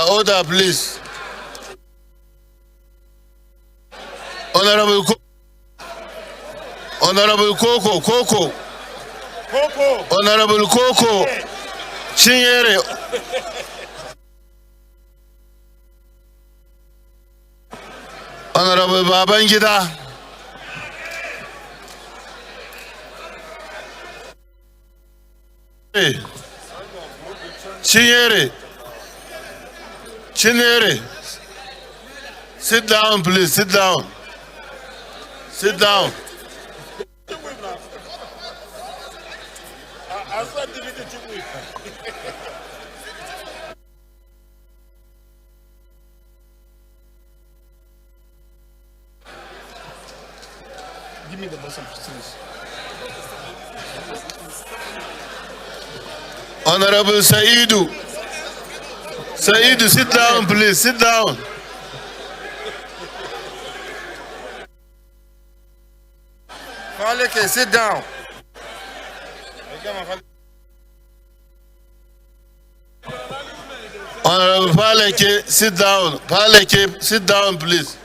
Speaker 14: Order, please. Honorable Koko. Honorable Koko. Chinyere. Honorable Babangida. Chinyere. Sit down, please. Sit down. Sit down. I said
Speaker 8: Give me the motion, please.
Speaker 14: Honorable Saidu. Saidu, sit down, please. Sit down.
Speaker 3: Faleke, sit down.
Speaker 14: Honorable Faleke, sit down. Faleke, sit down, please.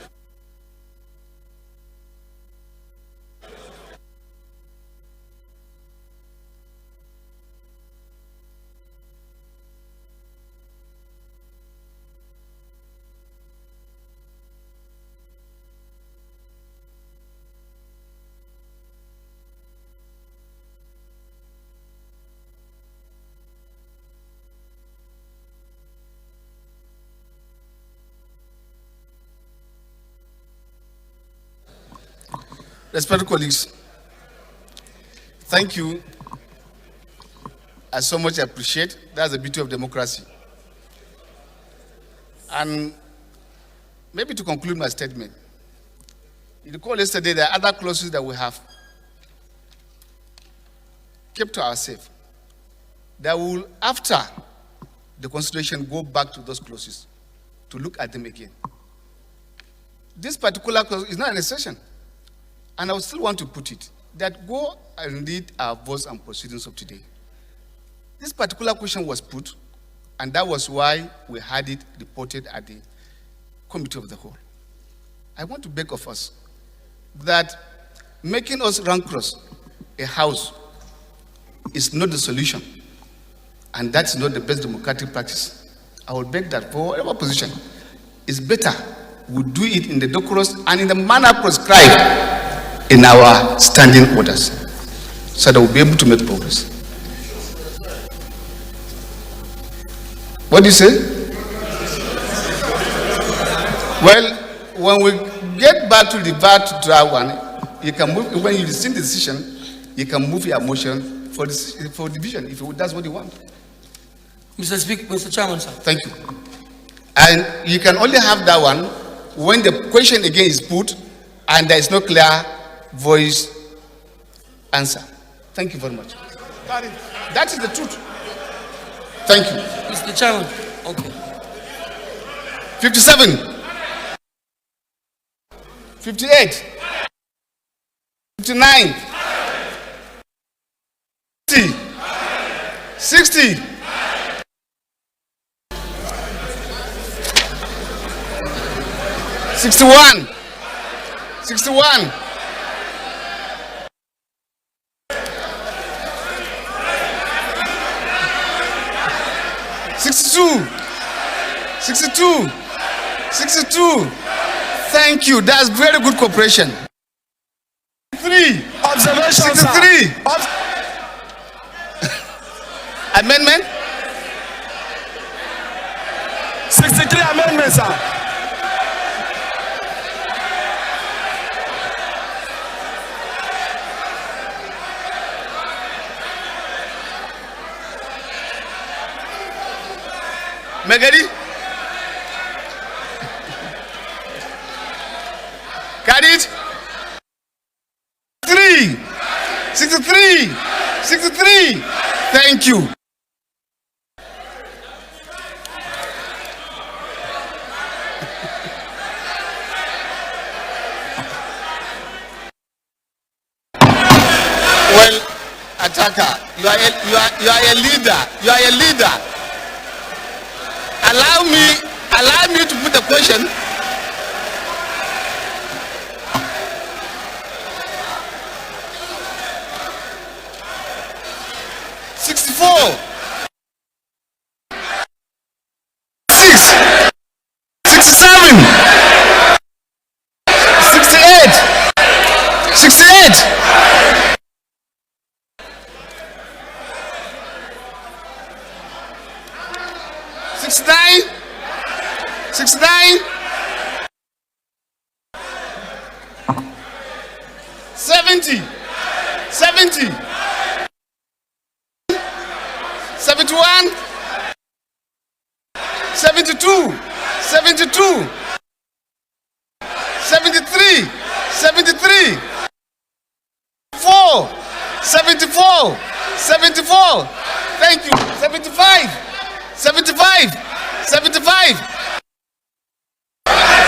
Speaker 8: Respected colleagues, thank you. I so much appreciate. That's the beauty of democracy. And maybe to conclude my statement, in the call yesterday, there are other clauses that we have kept to ourselves that will, after the constitution, go back to those clauses to look at them again. This particular clause is not an exception. And I would still want to put it, that go and read our votes and proceedings of today. This particular question was put, and that was why we had it reported at the Committee of the Whole. I want to beg of us that making us rank cross a house is not the solution, and that's not the best democratic practice. I would beg that for whatever position is better, we do it in the decorous and in the manner prescribed in our standing orders, so that we'll be able to make progress. What do you say? Well, when we get back to the to that one, you can move, when you receive the decision, you can move your motion for division, if that's what you want.
Speaker 11: Mr. Speaker, Mr. Chairman, sir.
Speaker 8: Thank you. And you can only have that one when the question again is put and there is no clear voice answer. Thank you very much. That is the truth. Thank you.
Speaker 11: Mr. Chairman. Okay.
Speaker 8: 57. 58. 59. 60. 60. 61. 61. 62. 62. 62. Thank you. That's very good cooperation. 3.
Speaker 15: Observation,
Speaker 8: 63. Amendment?
Speaker 15: 63 amendments, sir.
Speaker 8: Megari? Carried? 3. 63. 63. Thank you. Well, Ataka, you are a leader. You are a leader. Allow me to put a question. $64. 6. 67. 68. 68. 69. 69. 72, 72, 73, 73, 4, 74, 74. Thank you. 75, 75, 75,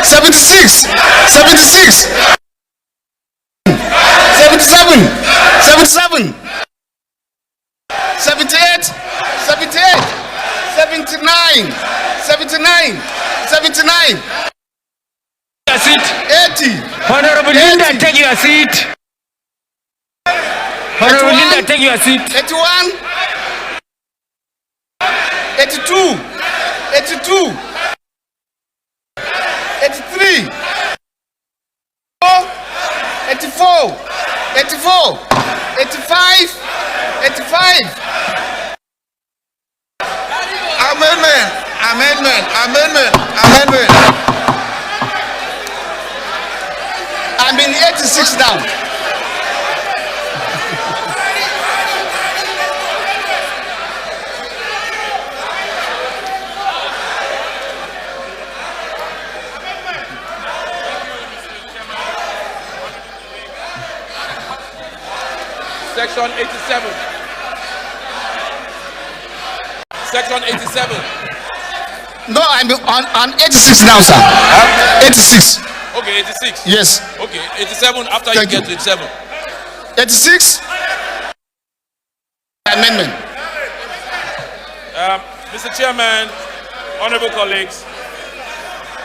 Speaker 8: 76, 76, 77, 77, 78, 78, 79, 79, 79.
Speaker 10: Your seat.
Speaker 8: 80.
Speaker 10: Honorable Linda, take your seat. Honorable Linda, take your seat.
Speaker 8: 81, 82, 82, 83, 84, 84, 85, 85. Amendment, amendment, amendment, amendment. I'm in 86 now.
Speaker 12: Section 87. Section 87.
Speaker 8: No, I'm on 86 now, sir. 86.
Speaker 12: Okay, 86.
Speaker 8: Yes.
Speaker 12: Okay, 87 after
Speaker 8: Thank
Speaker 12: you get to 87.
Speaker 8: 86. Amendment.
Speaker 12: Mr. Chairman, honorable colleagues,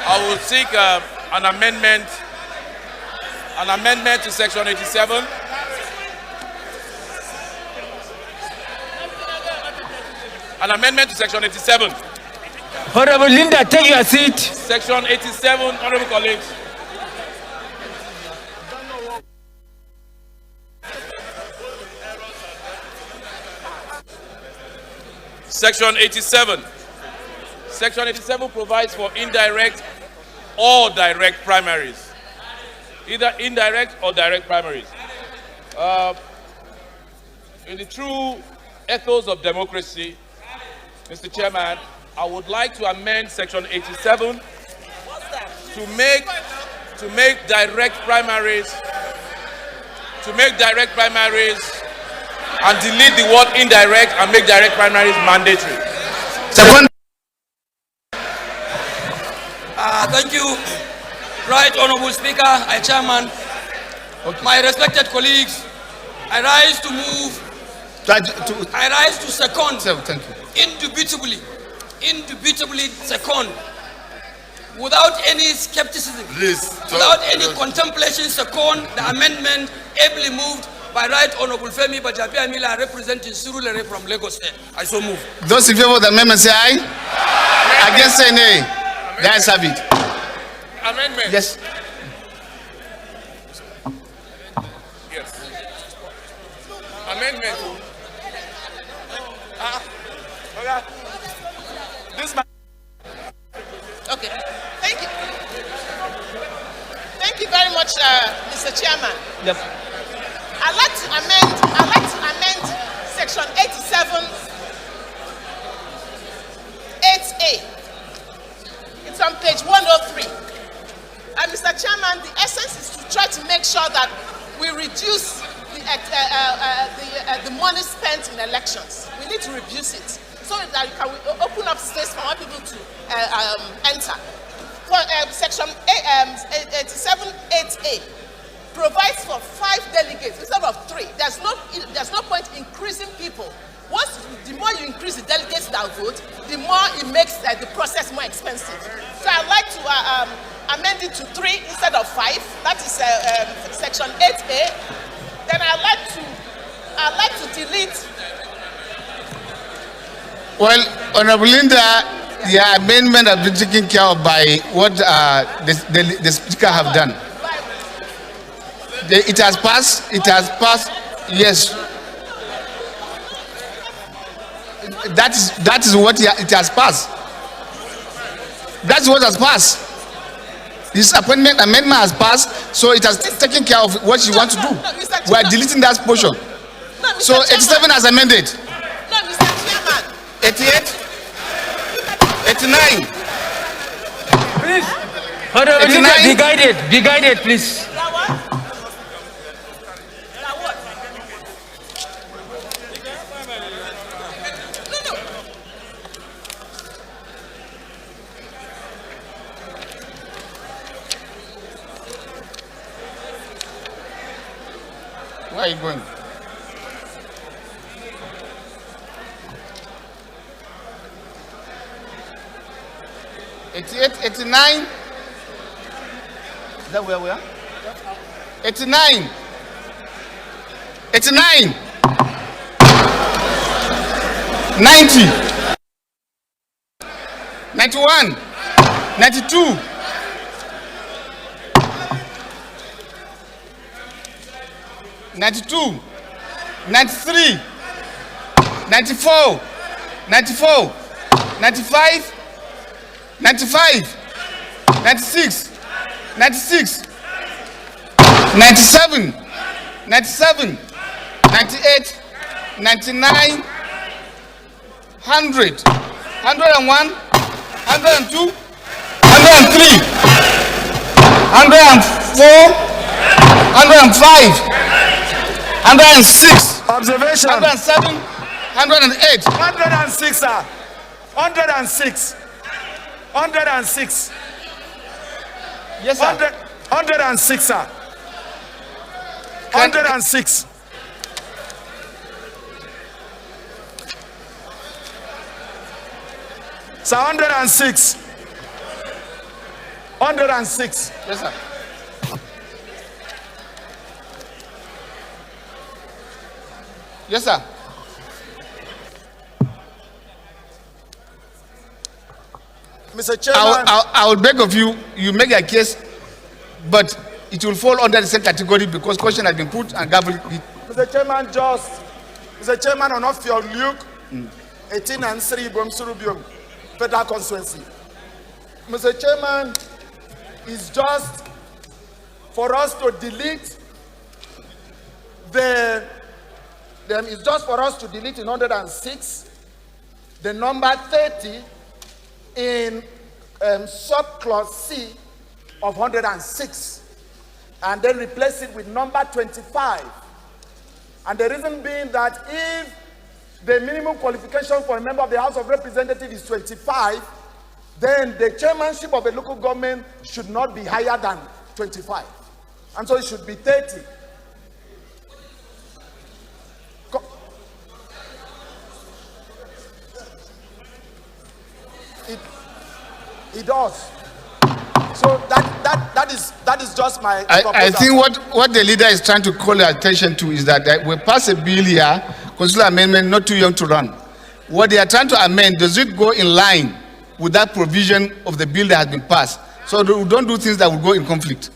Speaker 12: I will seek an amendment to Section 87. An amendment to Section 87.
Speaker 10: Honorable Linda, take your seat.
Speaker 12: Section 87, honorable colleagues. Section 87. Section 87 provides for indirect or direct primaries. Either indirect or direct primaries. In the true ethos of democracy, Mr. Chairman, I would like to amend Section 87 to make direct primaries and delete the word indirect and make direct primaries mandatory.
Speaker 8: Second.
Speaker 11: Thank you. Right, Honorable Speaker, Chairman, my respected colleagues, I rise to move. I rise to second.
Speaker 8: Thank you.
Speaker 11: Indubitably second, without any skepticism, without any contemplation, second the amendment ably moved by Right Honorable Femi Bajabiamila, representing Surulere from Lagos State. I so move.
Speaker 8: Those in favor of the amendment say aye. Against say nay. The ayes have it.
Speaker 12: Amendment.
Speaker 8: Yes.
Speaker 12: Yes. Amendment. Okay. This man.
Speaker 16: Okay. Thank you. Thank you very much, Mr. Chairman.
Speaker 8: Yes.
Speaker 16: I'd like to amend Section 87, 8A. It's on page 103. And Mr. Chairman, the essence is to try to make sure that we reduce the money spent in elections. We need to reduce it so that we can open up space for more people to enter. For Section 87, 8A provides for 5 delegates instead of 3. There's no point increasing people. The more you increase the delegates that vote, the more it makes the process more expensive. So I'd like to amend it to 3 instead of 5. That is Section 8A. Then I'd like to delete.
Speaker 8: Well, Honorable Linda, the amendment has been taken care of by what the Speaker have done. It has passed. It has passed. Yes. That is what it has passed. That's what has passed. This amendment has passed, so it has taken care of what you want to do. We are deleting that portion. So 87 has amended.
Speaker 16: No, Mr. Chairman.
Speaker 8: 88, 89,
Speaker 10: Please. Honorable leader, be guided, please.
Speaker 8: Where are you going? '88, '89. Is that where we are? 89. 89. 90. 91. 92. 92, 93, 94, 94, 95, 95, 96, 96, 97, 97, 98, 99, 100, 101, 102, 103, 104, 105, 106.
Speaker 17: Observation.
Speaker 8: 107. 108.
Speaker 17: 106, sir. 106. 106.
Speaker 8: Yes, sir.
Speaker 17: 106, sir. 106. Sir, 106. 106.
Speaker 8: Yes, sir. Yes, sir.
Speaker 17: Mr. Chairman,
Speaker 8: I would beg of you, you make a case, but it will fall under the same category because question has been put and gavel.
Speaker 17: Mr. Chairman, Mr. Chairman, on off your Luke 18 and 3 Bomsurubium Federal Constituency. Mr. Chairman, it's just for us to delete it's just for us to delete in 106 the number 30 in subclause C of 106 and then replace it with number 25. And the reason being that if the minimum qualification for a member of the House of Representatives is 25, then the chairmanship of a local government should not be higher than 25. And so it should be 30. It does. So that is just my proposal.
Speaker 8: I think what the leader is trying to call attention to is that we pass a bill here, constitutional amendment, not too young to run. What they are trying to amend, does it go in line with that provision of the bill that has been passed? So we don't do things that will go in conflict.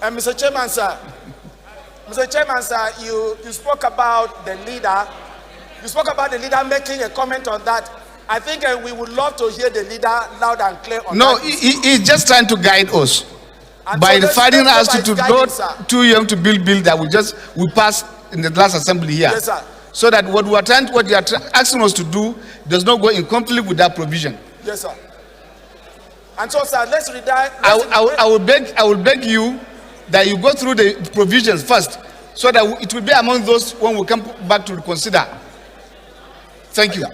Speaker 17: And Mr. Chairman, sir, you spoke about the leader. You spoke about the leader making a comment on that. I think we would love to hear the leader loud and clear on that.
Speaker 8: No, he's just trying to guide us by referring us to not too young to build bill that we passed in the last assembly here.
Speaker 17: Yes, sir.
Speaker 8: So that what you are asking us to do does not go in conflict with that provision.
Speaker 17: Yes, sir. And so, sir, let's redirect.
Speaker 8: I will beg you that you go through the provisions first, so that it will be among those when we come back to reconsider. Thank you.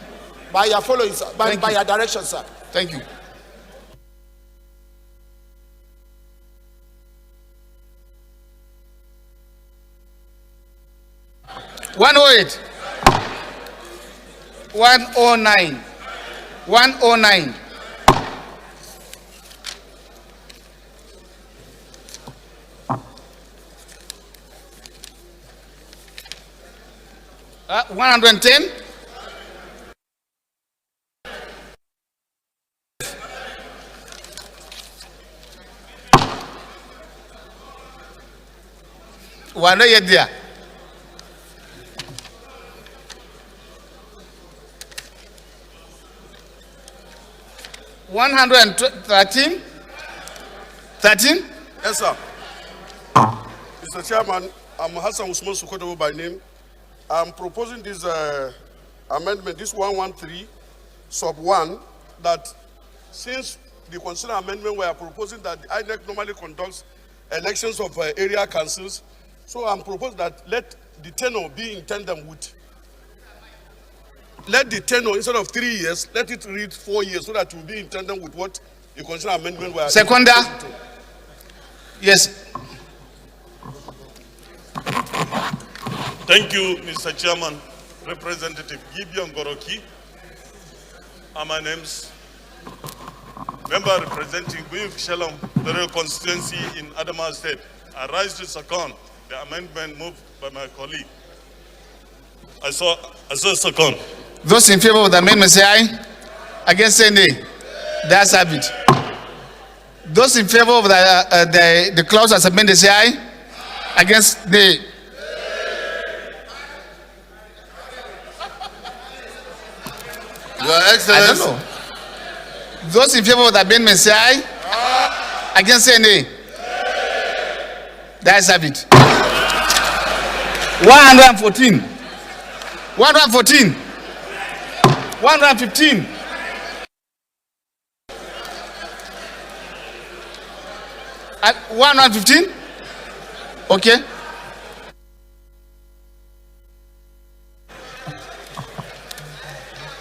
Speaker 17: By your following, sir. By your direction, sir.
Speaker 8: Thank you. $108, 109, 109. $110. We're not yet there. $113. 13?
Speaker 14: Yes, sir. Mr. Chairman, I'm Hassan Usman Sukotowo by name. I'm proposing this amendment, this 113, sub 1, that since the constitutional amendment we are proposing that the INEC normally conducts elections of area councils, so I'm proposing that let the tenure be in tandem with, let the tenure, instead of 3 years, let it read 4 years, so that it will be in tandem with what the constitutional amendment we are.
Speaker 8: Seconder. Yes.
Speaker 13: Thank you, Mr. Chairman. Representative Gideon Goroki. And my name's member representing Buyuk Shalom, the constituency in Adamawa State. I rise to second the amendment moved by my colleague. I saw second.
Speaker 8: Those in favor of the amendment say aye. Against say nay. That's have it. Those in favor of the clause as amended say aye. Against nay.
Speaker 14: Your Excellency.
Speaker 8: I don't know. Those in favor of the amendment say aye. Against say nay. That's have it. 114. 114. 115. At 115? Okay.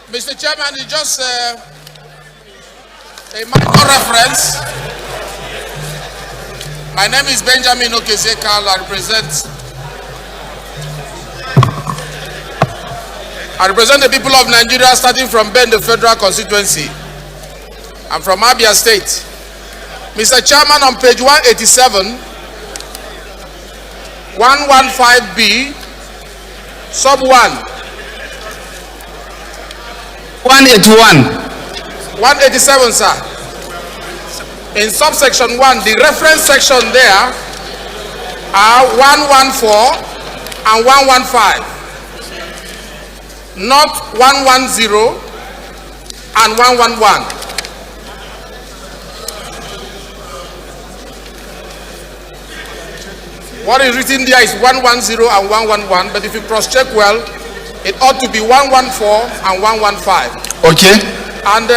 Speaker 4: Mr. Chairman, it's just a minor reference. My name is Benjamin Okezekal. I represent the people of Nigeria, starting from Ben, the federal constituency. I'm from Abia State. Mr. Chairman, on page 187, 115B, sub 1.
Speaker 8: 181.
Speaker 4: 187, sir. In subsection 1, the reference section there are 114 and 115. Not 110 and 111. What is written there is 110 and 111, but if you cross-check well, it ought to be 114 and 115.
Speaker 8: Okay.
Speaker 4: And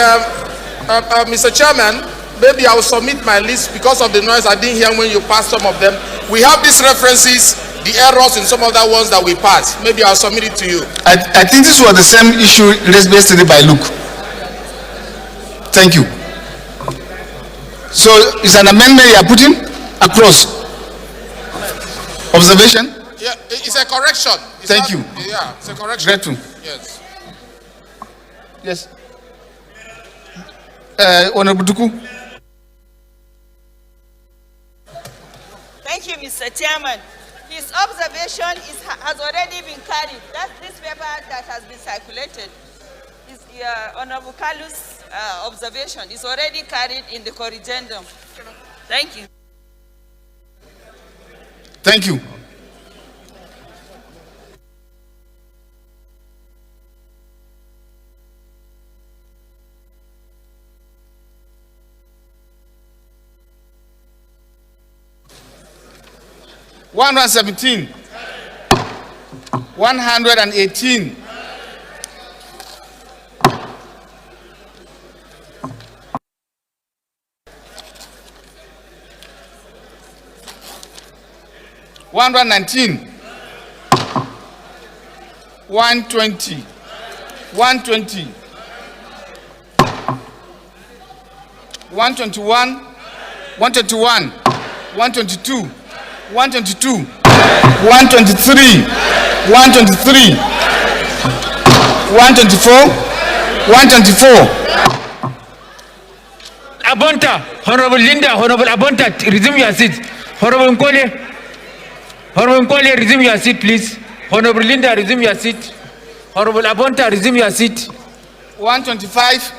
Speaker 4: Mr. Chairman, maybe I will submit my list because of the noise I didn't hear when you passed some of them. We have these references, the errors in some of the ones that we passed. Maybe I'll submit it to you.
Speaker 8: I think this was the same issue raised yesterday by Luke. Thank you. So it's an amendment you are putting across. Observation?
Speaker 4: Yeah, it's a correction.
Speaker 8: Thank you.
Speaker 4: Yeah, it's a correction.
Speaker 8: Grateful.
Speaker 4: Yes.
Speaker 8: Yes. Honorable Duku.
Speaker 18: Thank you, Mr. Chairman. His observation has already been carried. That's this paper that has been circulated. His Honorable Kalu's observation is already carried in the corrigendum. Thank you.
Speaker 8: Thank you. One 117, 118, 119, 120, 120, 121, 121, 122, 122, 123, 123, 124, 124.
Speaker 10: Abonta, Honorable Linda, Honorable Abonta, resume your seat. Honorable Nkole, resume your seat, please. Honorable Linda, resume your seat. Honorable Abonta, resume your seat.
Speaker 8: 125,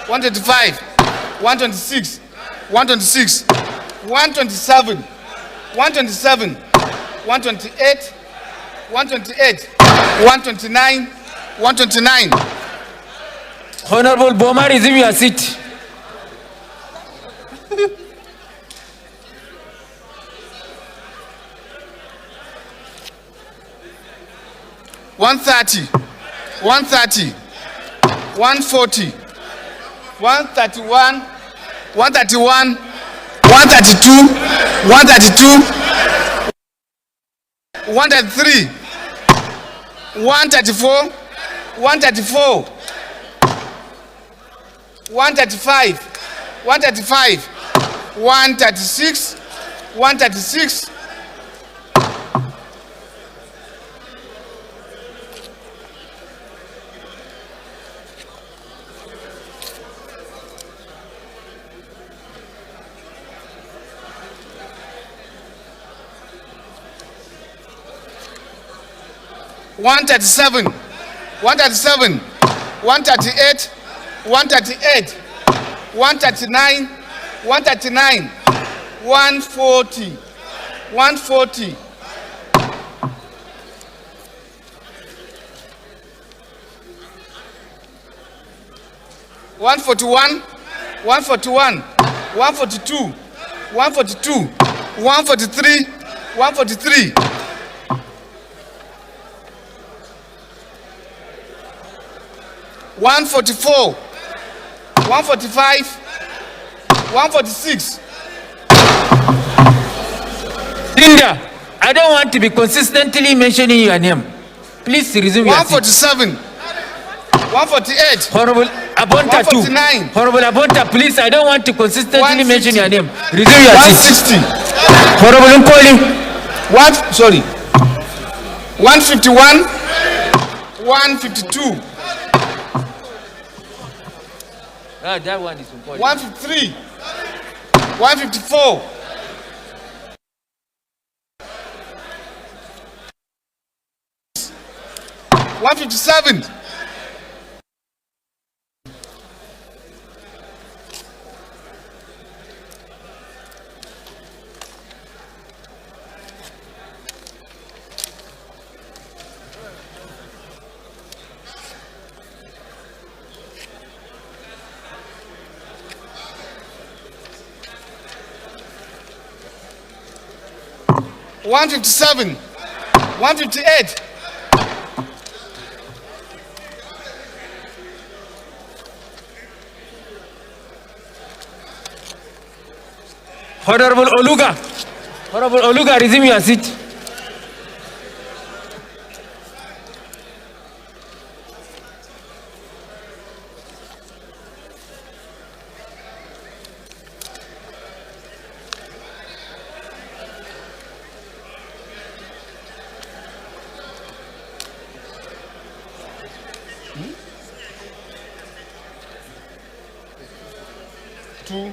Speaker 8: 125, 126, 126, 127, 127, 128, 128, 129, 129.
Speaker 10: Honorable Boma, resume your seat.
Speaker 8: $130, 130, 140, 131, 131, 132, 132, 133, 134, 134, 135, 135, 136, 136, 137, 137, 138, 138, 139, 139, 140, 140, 141, 141, 142, 142, 143, 143. 144, 145, 146.
Speaker 10: Linda, I don't want to be consistently mentioning your name. Please resume your seat.
Speaker 8: 147, 148.
Speaker 10: Honorable Abonta
Speaker 8: 149.
Speaker 10: Honorable Abonta, please, I don't want to consistently mention your name. Resume your seat.
Speaker 8: 160.
Speaker 10: Honorable Mpoli.
Speaker 8: 151, 152.
Speaker 10: That one is important.
Speaker 8: 153, 154, 157, 157, 158,
Speaker 10: Honorable Oluga. Honorable Oluga, resume your seat.
Speaker 8: Two.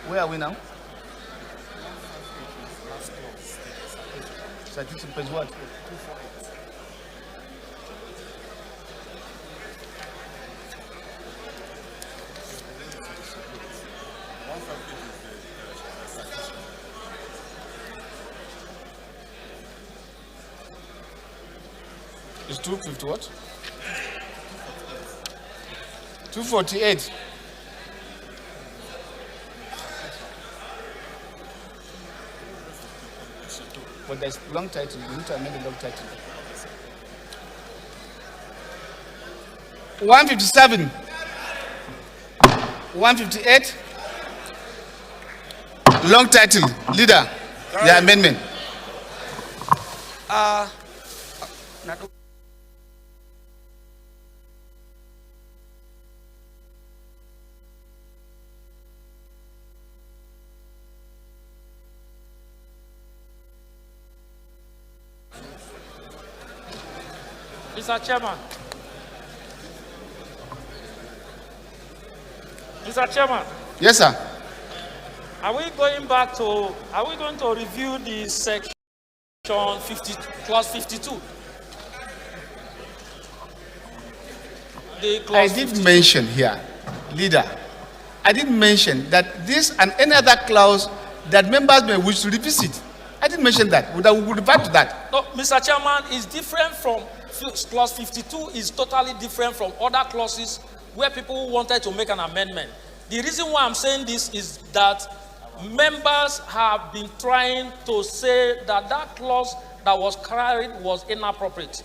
Speaker 8: Where are we now? Citation page what? It's 250 what? 248. But there's long title. You need to amend the long title. 157. 158. Long title. Leader. The amendment.
Speaker 9: Mr. Chairman. Mr. Chairman.
Speaker 8: Yes, sir.
Speaker 9: Are we going to review the section 50, clause 52?
Speaker 8: I did mention here, leader, I did mention that this and any other clause that members may wish to revisit. I didn't mention that. We will revert to that.
Speaker 9: No, Mr. Chairman, it's different from clause 52 is totally different from other clauses where people wanted to make an amendment. The reason why I'm saying this is that members have been trying to say that that clause that was carried was inappropriate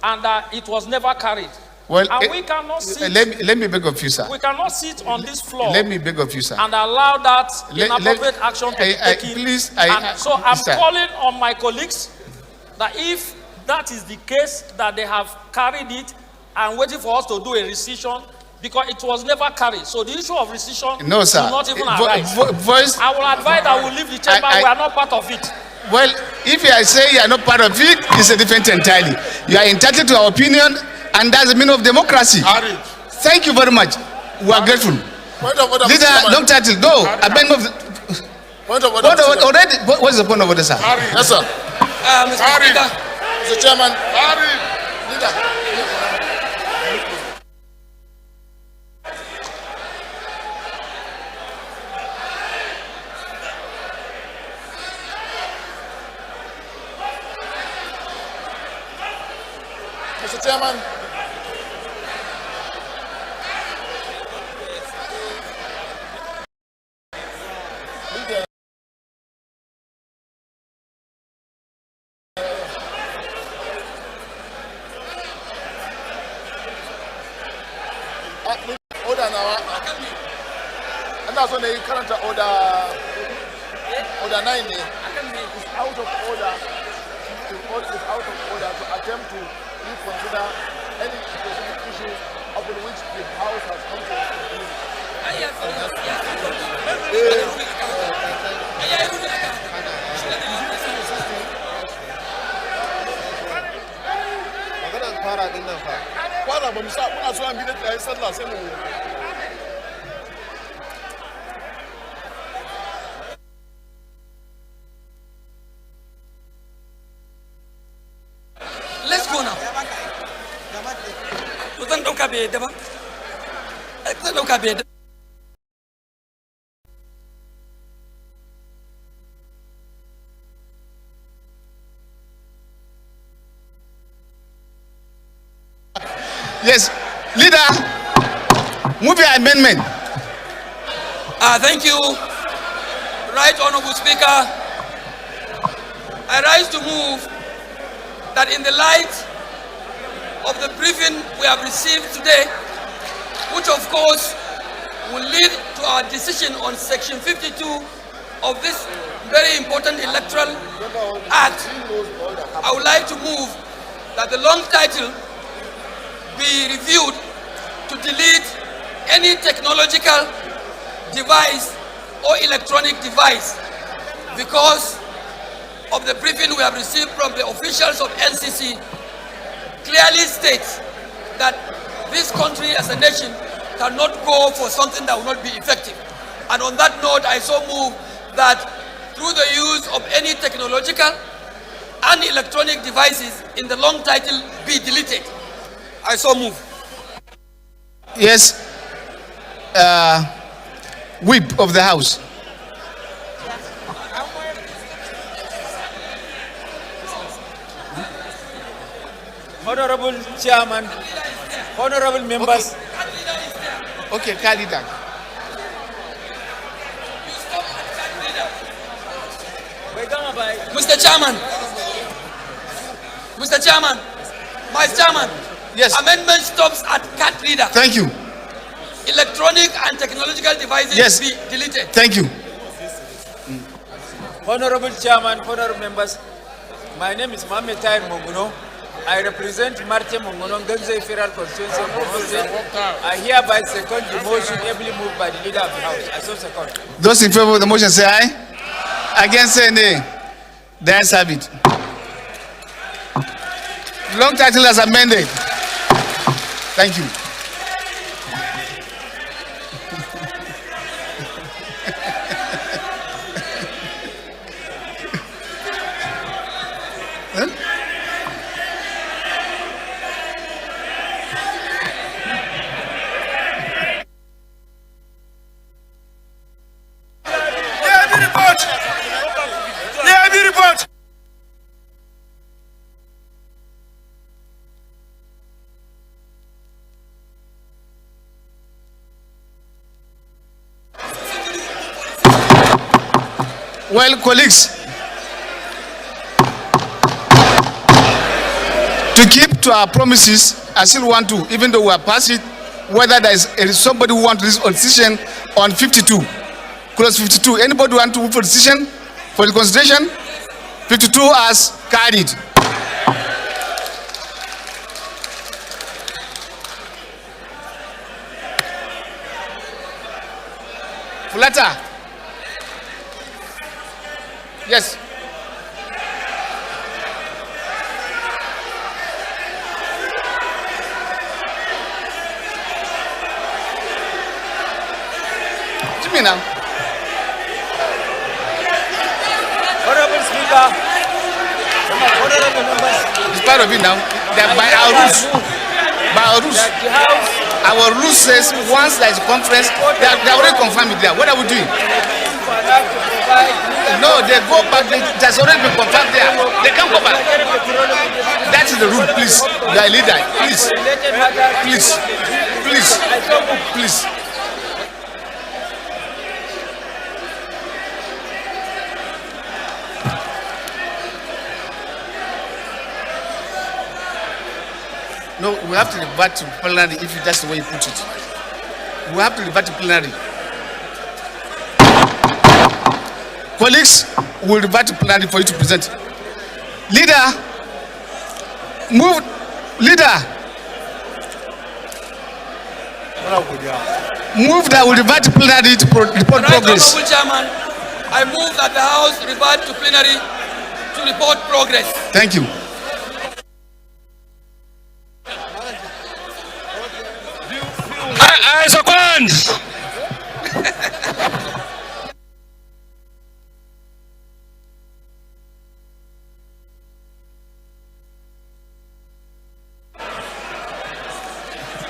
Speaker 9: and that it was never carried.
Speaker 8: Well,
Speaker 9: and we cannot sit.
Speaker 8: Let me beg of you, sir.
Speaker 9: We cannot sit on this floor.
Speaker 8: Let me beg of you, sir.
Speaker 9: And allow that inappropriate action to be taken.
Speaker 8: Please,
Speaker 9: so I'm calling on my colleagues that if that is the case, that they have carried it and waiting for us to do a rescission, because it was never carried. So the issue of rescission
Speaker 8: no, sir.
Speaker 9: will not even arise. I will advise that we leave the chamber. We are not part of it.
Speaker 8: Well, if you are saying you are not part of it, it's a different entirely. You are entitled to our opinion, and that's the meaning of democracy. Thank you very much. We are grateful. Leader, don't title. No, amendment.
Speaker 14: Point of order.
Speaker 8: Already, what is the point of order, sir?
Speaker 14: Yes, sir. Mr. Chairman. Leader. Mr. Chairman. Order now. And that's when they current order 9 is out of order. Is out of order to attempt to reconsider any specific issue upon which the House has come to a conclusion.
Speaker 11: Let's go now. Zan ɗauka bai yadda ba. Zan ɗauka bai yadda.
Speaker 8: Yes, leader, move your amendment.
Speaker 11: Thank you, Right Honorable Speaker. I rise to move that in the light of the briefing we have received today, which of course will lead to our decision on Section 52 of this very important Electoral Act, I would like to move that the long title be reviewed to delete any technological device or electronic device, because of the briefing we have received from the officials of NCC clearly states that this country as a nation cannot go for something that will not be effective. And on that note, I so move that through the use of any technological and electronic devices in the long title be deleted. I so move.
Speaker 8: Yes, whip of the House.
Speaker 10: Honorable Chairman, honorable members.
Speaker 8: Okay, carry that.
Speaker 11: Mr. Chairman, Vice Chairman.
Speaker 8: Yes.
Speaker 11: Amendment stops at card reader.
Speaker 8: Thank you.
Speaker 11: Electronic and technological devices be deleted.
Speaker 8: Thank you.
Speaker 10: Honorable Chairman, honorable members, my name is Mohamed Tahir Monguno. I represent Marte Monguno, Ganze Federal Constituency of Borno State. I hereby second the motion ably moved by the leader of the House. I so second.
Speaker 8: Those in favor of the motion say aye. Against say nay. The ayes have it. Long title as amended. Thank you. Well, colleagues, to keep to our promises, I still want to, even though we are past it, whether there is somebody who wants this decision on 52, clause 52. Anybody want to move for decision for the consideration? 52 as carried. Fulata. Yes. Jimmy now.
Speaker 10: Honorable Speaker, honorable members.
Speaker 8: It's part of it now. That by our rules, our rules says once there is a conference, they already confirmed it there. What are we doing? No, they go back. That's already been confirmed there. They can't go back. That is the rule. Please, you are a leader. Please, please, please, please. No, we have to revert to plenary if that's the way you put it. We have to revert to plenary. Colleagues, we will revert to plenary for you to present. Leader, move. Leader, move that will revert to plenary to report progress.
Speaker 11: Honorable Chairman, I move that the House revert to plenary to report progress.
Speaker 8: Thank you.
Speaker 15: I second.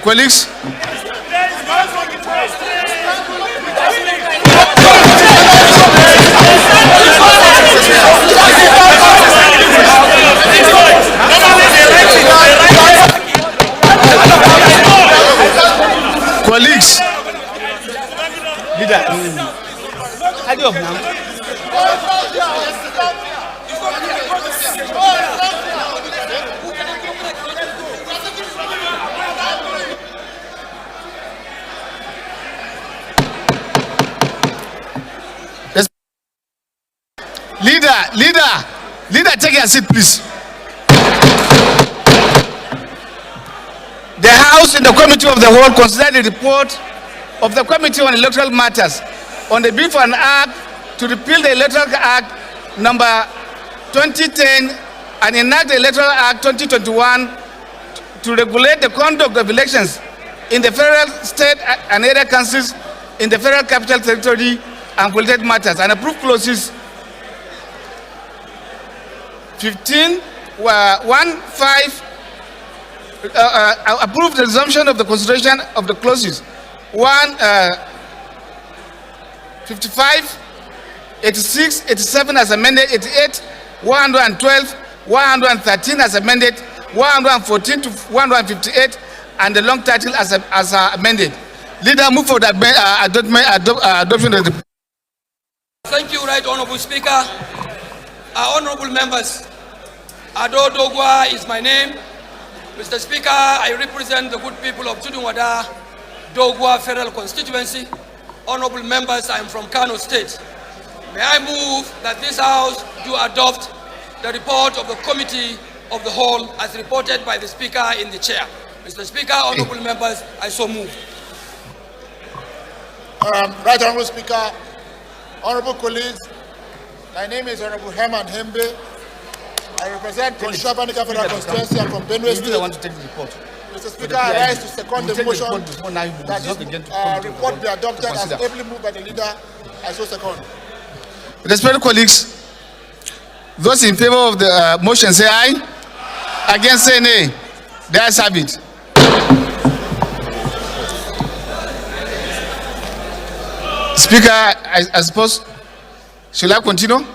Speaker 8: Colleagues, colleagues, leader, hurry up now. Leader, take your seat, please. The House in the Committee of the Whole considered the report of the Committee on Electoral Matters on the bill for an act to repeal the Electoral Act number 2010 and enact the Electoral Act 2021 to regulate the conduct of elections in the federal, state, and area councils in the Federal Capital Territory and related matters, and approve clauses 15, 1, 5, approve the resumption of the consideration of the clauses 1, 55, 86, 87 as amended, 88, 112, 113 as amended, 114 to 158, and the long title as amended. Leader, move for the adoption of the.
Speaker 11: Thank you, Right Honorable Speaker. Honorable members, Ado Dogwa is my name. Mr. Speaker, I represent the good people of Tudunwada, Dogwa Federal Constituency. Honorable members, I am from Kano State. May I move that this House do adopt the report of the Committee of the Whole as reported by the Speaker in the chair. Mr. Speaker, honorable members, I so move.
Speaker 3: Right Honorable Speaker, honorable colleagues, my name is Honorable Herman Hembe. I represent Konshabanika Federal Constituency. I'm from Benue State.
Speaker 8: I want to take the report.
Speaker 3: Mr. Speaker, I rise to second the motion that this report be adopted as ably moved by the leader. I so second.
Speaker 8: Respected colleagues, those in favor of the motion say aye. Against say nay. The ayes have it. Speaker, I suppose, shall I continue?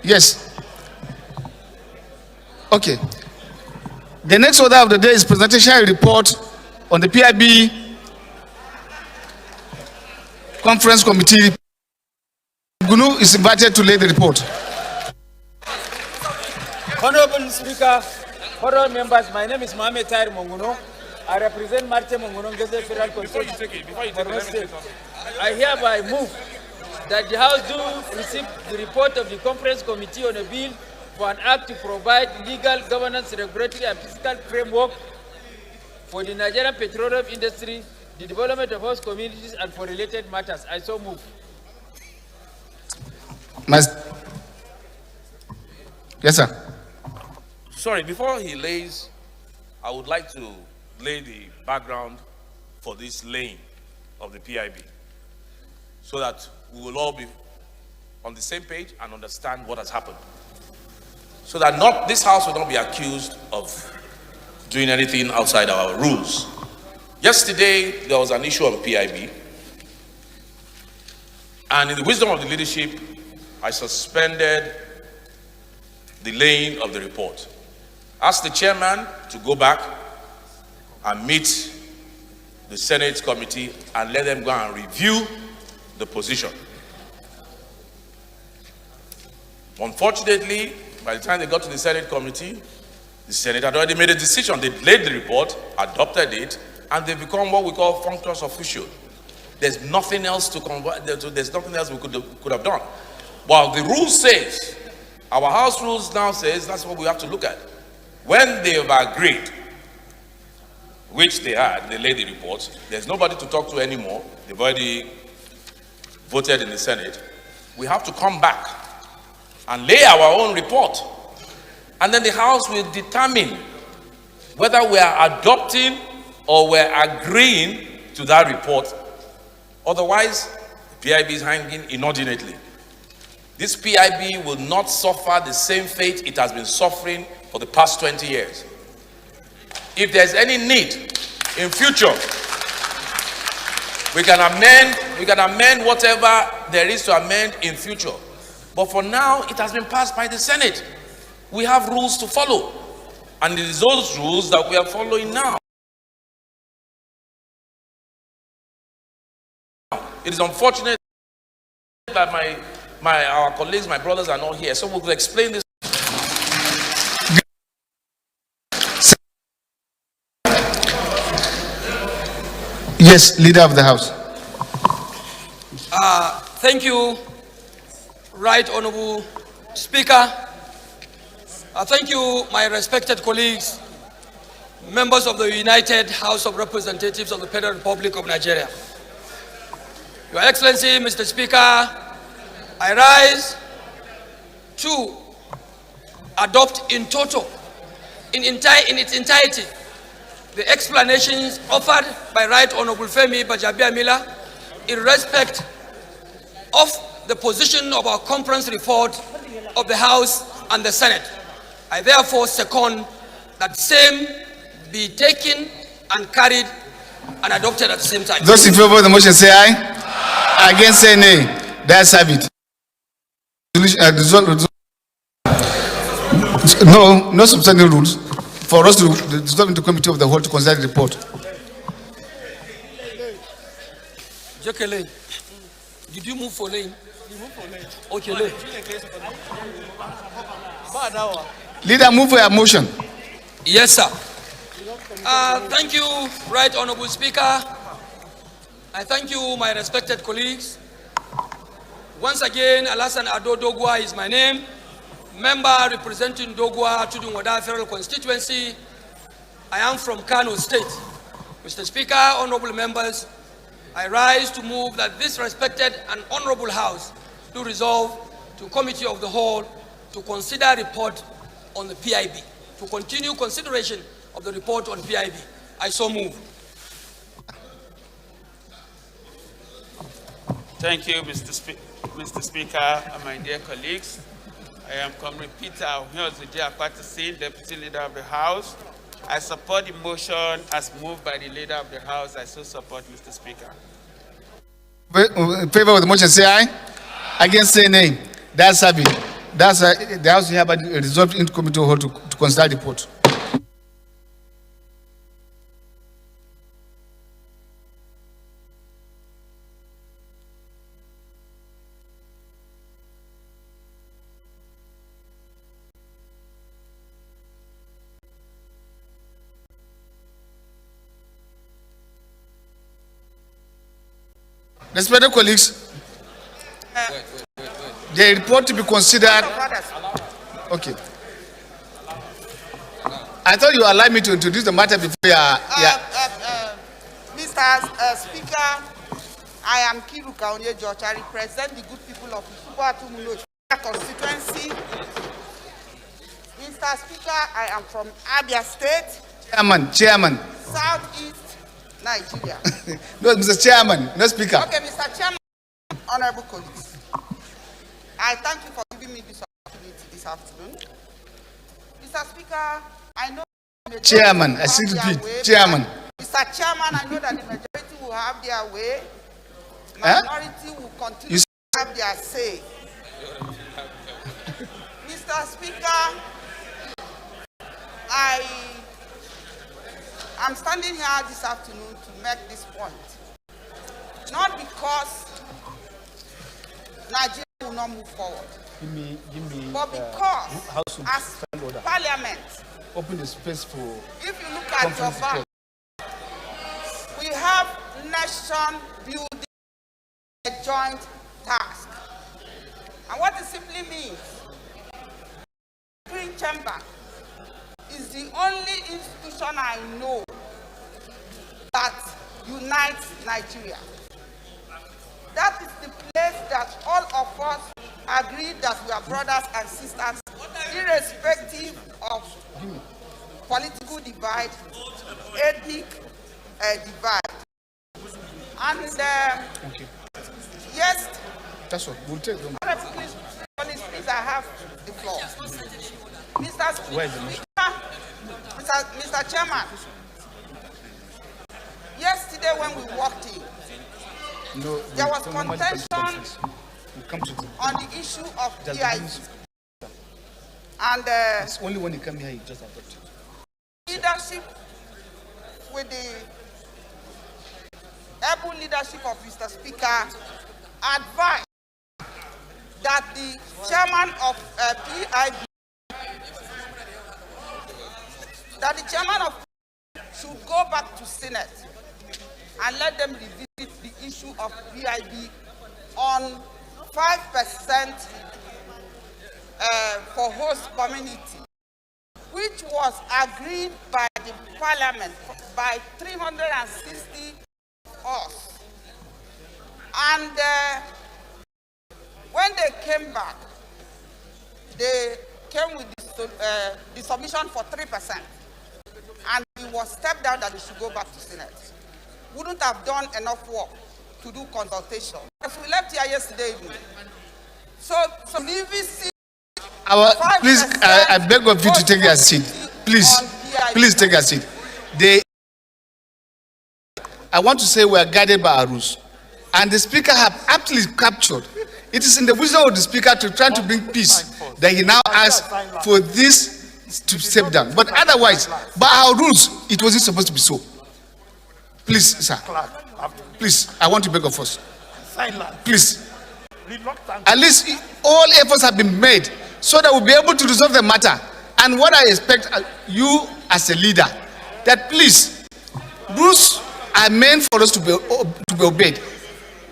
Speaker 8: Yes. Okay. The next order of the day is presentation report on the PIB Conference Committee, Gunu is invited to lay the report.
Speaker 10: Honorable Speaker, honorable members, my name is Mohamed Tahir Monguno. I represent Marte Monguno, Geze Federal Constituency. I hereby move that the House do receive the report of the Conference Committee on a bill for an act to provide legal governance, regulatory and fiscal framework for the Nigerian petroleum industry, the development of host communities, and for related matters. I so move.
Speaker 8: Yes, sir.
Speaker 1: Sorry, before he lays, I would like to lay the background for this laying of the PIB so that we will all be on the same page and understand what has happened. So that this house will not be accused of doing anything outside our rules. Yesterday, there was an issue on PIB, and in the wisdom of the leadership, I suspended the laying of the report. Asked the chairman to go back and meet the Senate committee and let them go and review the position. Unfortunately, by the time they got to the Senate committee, the Senate had already made a decision. They laid the report, adopted it, and they become what we call functus officio. There's nothing else to convert. There's nothing else we could have done. While the rule says, our house rules now says that's what we have to look at. When they have agreed, which they had, they laid the report, there's nobody to talk to anymore. They've already voted in the Senate. We have to come back and lay our own report. And then the House will determine whether we are adopting or we're agreeing to that report. Otherwise, the PIB is hanging inordinately. This PIB will not suffer the same fate it has been suffering for the past 20 years. If there's any need in future, we can amend whatever there is to amend in future. But for now, it has been passed by the Senate. We have rules to follow. And it is those rules that we are following now. It is unfortunate that our colleagues, my brothers are not here. So we'll explain this.
Speaker 8: Yes, Leader of the House.
Speaker 11: Thank you, Right Honorable Speaker. Thank you, my respected colleagues, members of the United House of Representatives of the Federal Republic of Nigeria. Your Excellency, Mr. Speaker, I rise to adopt in total, in its entirety, the explanations offered by Right Honorable Femi Bajabiamila in respect of the position of our conference report of the House and the Senate. I therefore second that same be taken and carried and adopted at the same time.
Speaker 8: Those in favor of the motion say aye. Against say nay. That's have it. No substantive rules for us to dissolve into committee of the whole to consider the report.
Speaker 11: Jokele, did you move for lane? Okay, lane.
Speaker 8: Leader, move for your motion.
Speaker 11: Yes, sir. Thank you, Right Honorable Speaker. I thank you, my respected colleagues. Once again, Alassane Ado Dogwa is my name, member representing Dogwa Tudunwada Federal Constituency. I am from Kano State. Mr. Speaker, honorable members, I rise to move that this respected and honorable House do resolve to Committee of the Whole to consider report on the PIB, to continue consideration of the report on PIB. I so move.
Speaker 19: Thank you, Mr. Speaker, and my dear colleagues. I am Comrade Peter Akwatisin, Deputy Leader of the House. I support the motion as moved by the Leader of the House. I so support, Mr. Speaker.
Speaker 8: In favor of the motion, say aye. Against, say nay. That's have it. That's the House hereby resolved into committee of whole to consider the report. Respected colleagues, the report to be considered. Okay. I thought you allowed me to introduce the matter before.
Speaker 20: Mr. Speaker, I am Kiruka Onye George. I represent the good people of the constituency. Mr. Speaker, I am from Abia State.
Speaker 8: Chairman.
Speaker 20: Southeast Nigeria.
Speaker 8: No, Mr. Chairman, no Speaker.
Speaker 20: Okay, Mr. Chairman, honorable colleagues, I thank you for giving me this opportunity this afternoon. Mr. Speaker, I know.
Speaker 8: Chairman, I seem to be Chairman.
Speaker 20: Mr. Chairman, I know that the majority will have their way. Minority will continue to have their say. Mr. Speaker, I am standing here this afternoon to make this point. Not because Nigeria will not move forward, but because as Parliament,
Speaker 8: open the space for.
Speaker 20: If you look at your back, we have nation building a joint task. And what it simply means, the Green Chamber is the only institution I know that unites Nigeria. That is the place that all of us agree that we are brothers and sisters, irrespective of political divide, ethnic divide. And yes,
Speaker 8: that's what we'll take them.
Speaker 20: Please, I have the floor. Mr. Chairman, yesterday when we walked in, there was contention on the issue of PIB. And
Speaker 8: it's only when you come here, you just adopt it.
Speaker 20: Leadership, with the able leadership of Mr. Speaker, advised that the chairman of PIB, should go back to Senate and let them revisit the issue of PIB on 5% for host community, which was agreed by the Parliament by 360 us. And when they came back, they came with the submission for 3%. And it was stepped down that they should go back to Senate. Wouldn't have done enough work to do consultation. If we left here yesterday evening, so EVC.
Speaker 8: Please, I beg of you to take your seat. Please take your seat. I want to say we are guided by our rules. And the Speaker have aptly captured. It is in the wisdom of the Speaker to try to bring peace that he now asks for this to step down. But otherwise, by our rules, it wasn't supposed to be so. Please, sir. Please, I want to beg of us. Please. At least all efforts have been made so that we'll be able to resolve the matter. And what I expect you as a leader, that please, rules are meant for us to be obeyed.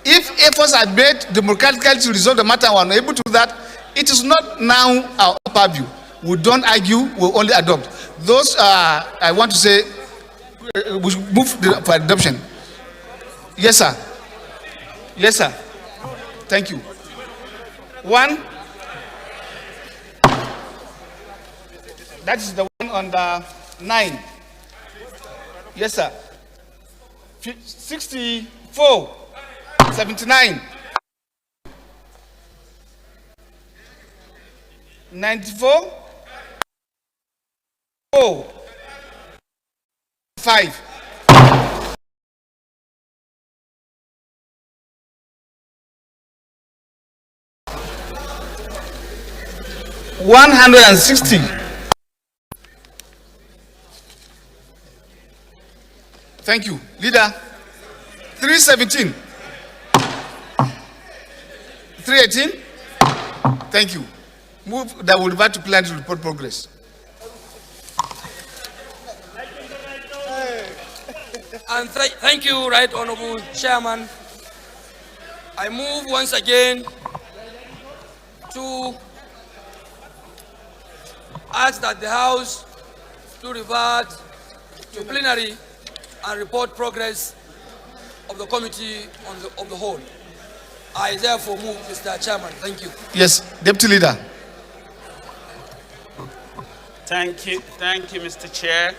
Speaker 8: If efforts are made democratically to resolve the matter and we're unable to do that, it is not now our purview. We don't argue, we only adopt. Those I want to say, we should move for adoption. Yes, sir. Yes, sir. Thank you. One. That is the one on the 9. Yes, sir. 64. 79. 94. 4. 5. $160. Thank you. Leader. 317. 318. Thank you. Move that will revert to plan to report progress.
Speaker 11: And thank you, Right Honorable Chairman. I move once again to ask that the House to revert to plenary and report progress of the committee of the whole. I therefore move, Mr. Chairman. Thank you.
Speaker 8: Yes, Deputy Leader.
Speaker 19: Thank you, Mr. Chair.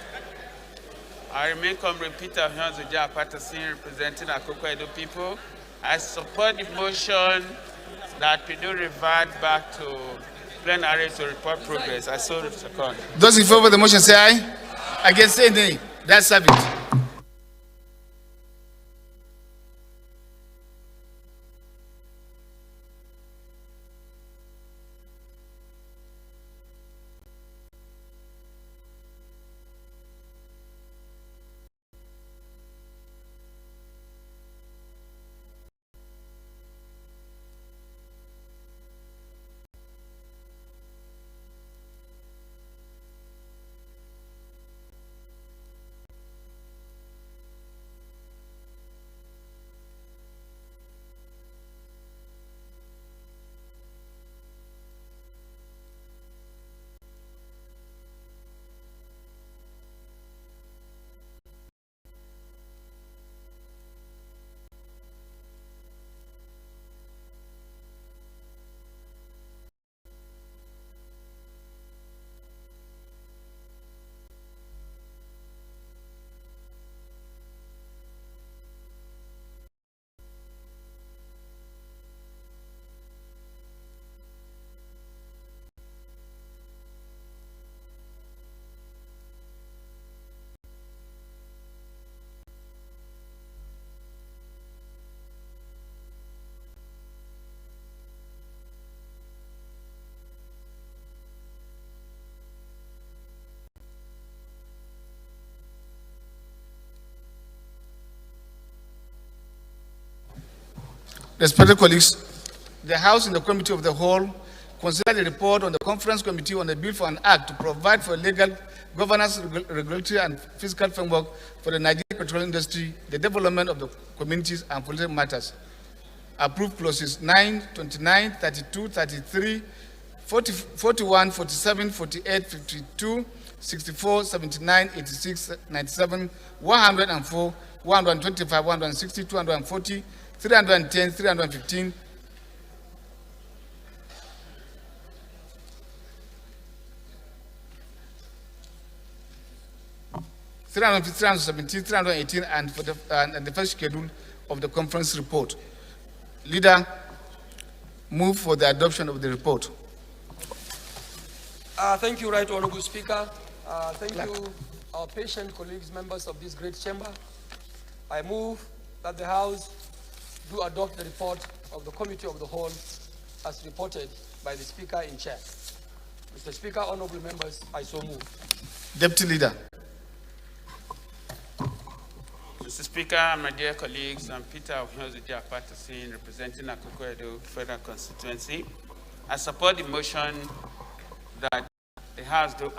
Speaker 19: I remain Comrade Peter Hyonzija Patterson, representing Akoko Edo people. I support the motion that we do revert back to plenary to report progress. I so second.
Speaker 8: Those in favor of the motion say aye. Against say nay. That's it. Respected colleagues, the House and the Committee of the Whole consider the report on the Conference Committee on the Bill for an Act to provide for legal governance, regulatory and fiscal framework for the Nigerian petroleum industry, the development of the communities and political matters. Approved clauses 9, 29, 32, 33, 40, 41, 47, 48, 52, 64, 79, 86, 97, 104, 125, 160, 240, 310, 315, 317, 318, and the first schedule of the conference report. Leader, move for the adoption of the report.
Speaker 11: Thank you, Right Honorable Speaker. Thank you, our patient colleagues, members of this great chamber. I move that the House do adopt the report of the Committee of the Whole as reported by the Speaker in chair. Mr. Speaker, honorable members, I so move.
Speaker 8: Deputy Leader.
Speaker 19: Mr. Speaker, my dear colleagues, I'm Peter Hyonzija Patterson, representing Akoko Edo Federal Constituency. I support the motion that the House do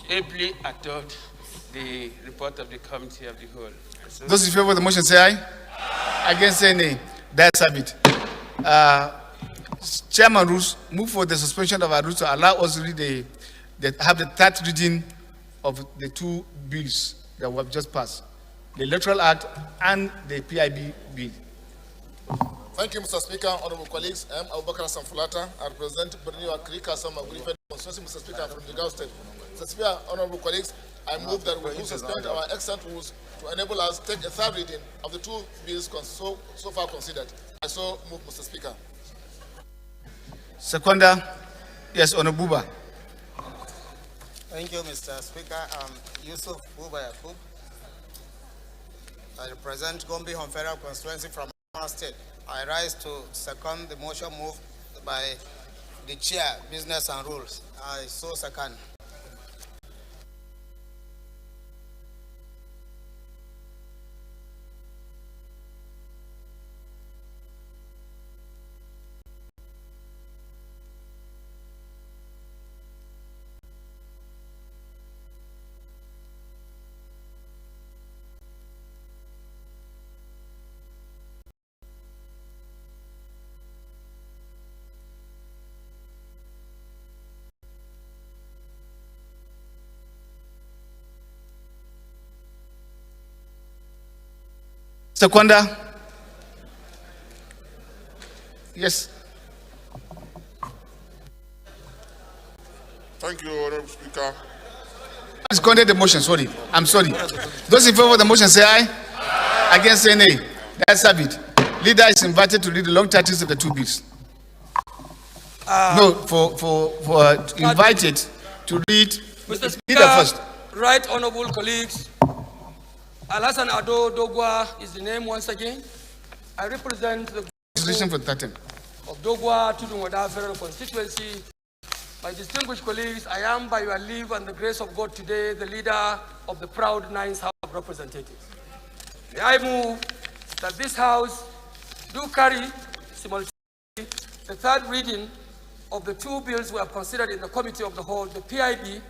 Speaker 19: ably adopt the report of the Committee of the Whole. So,
Speaker 8: those in favor of the motion say aye. Against say nay. That's it. Chairman rules move for the suspension of our rules to allow us to read have the third reading of the two bills that we have just passed, the Electoral Act and the PIB bill.
Speaker 3: Thank you, Mr. Speaker. Honorable colleagues, I am Abubakar Samfulata. I represent Borneo Krika Samaguri Constituency, Mr. Speaker, from the Gulf State. Mr. Speaker, honorable colleagues, I move that we suspend our excellent rules to enable us to take a third reading of the two bills so far considered. I so move, Mr. Speaker.
Speaker 8: Seconder, yes, Honorable Buba.
Speaker 21: Thank you, Mr. Speaker. Yusuf Buba Yakub. I represent Gombe Home Federal Constituency from our state. I rise to second the motion moved by the Chair, Business and Rules. I so second.
Speaker 8: Seconder. Yes.
Speaker 14: Thank you, Honorable Speaker.
Speaker 8: Seconded the motion, sorry. I'm sorry. Those in favor of the motion say aye. Against say nay. That's have it. Leader is invited to read the long titles of the two bills. Invited to read
Speaker 11: Mr. Speaker,
Speaker 8: leader first.
Speaker 11: Right Honorable colleagues, Alhassan Ado Dogwa is the name once again. I represent the
Speaker 8: Resolution for 13.
Speaker 11: of Dogwa Tudunwada Federal Constituency. My distinguished colleagues, I am by your leave and the grace of God today the leader of the proud Ninth House of Representatives. I move that this House do carry simultaneously the third reading of the two bills we have considered in the Committee of the Whole, the PIB,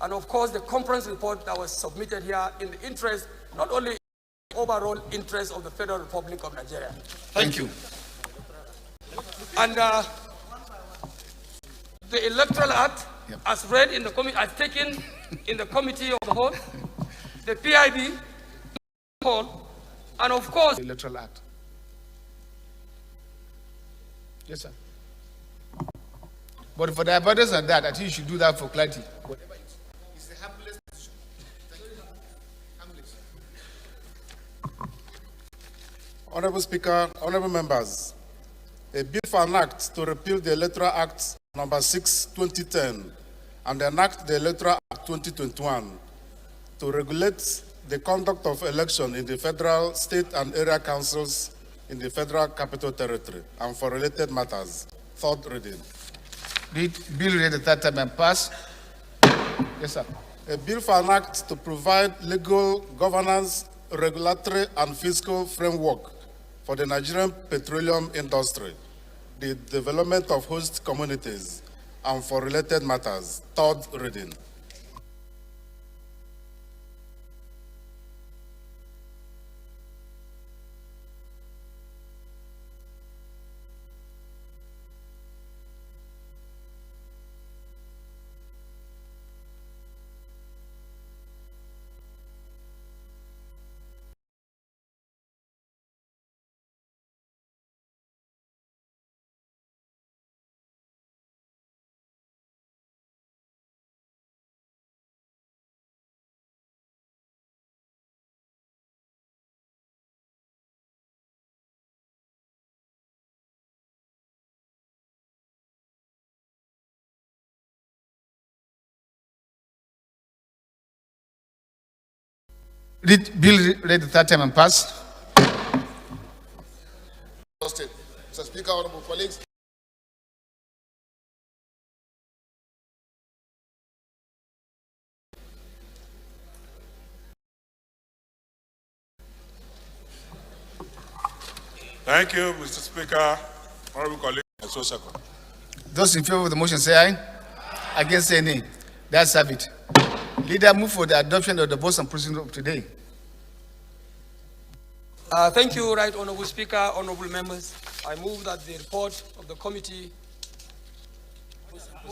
Speaker 11: and of course the conference report that was submitted here in the interest, not only in the overall interest of the Federal Republic of Nigeria.
Speaker 8: Thank you.
Speaker 11: And the Electoral Act, as read in the committee, as taken in the Committee of the Whole, the PIB, whole, and of course,
Speaker 8: the Electoral Act. Yes, sir. But for the avoidance of that, I think you should do that for clarity. Whatever it's the humblest position.
Speaker 5: Honorable Speaker, honorable members, a bill for an act to repeal the Electoral Act number 6, 2010, and enact the Electoral Act 2021 to regulate the conduct of election in the federal, state, and area councils in the Federal Capital Territory and for related matters. Third reading.
Speaker 8: Bill read the third time and pass. Yes, sir.
Speaker 5: A bill for an act to provide legal governance, regulatory, and fiscal framework for the Nigerian petroleum industry, the development of host communities, and for related matters. Third reading.
Speaker 8: Bill read the third time and pass.
Speaker 5: Mr. Speaker, honorable colleagues.
Speaker 13: Thank you, Mr. Speaker, honorable colleagues. So second.
Speaker 8: Those in favor of the motion say aye. Against say nay. That's have it. Leader, move for the adoption of the votes and proceedings of today.
Speaker 11: Thank you, Right Honorable Speaker, honorable members. I move that the report of the committee,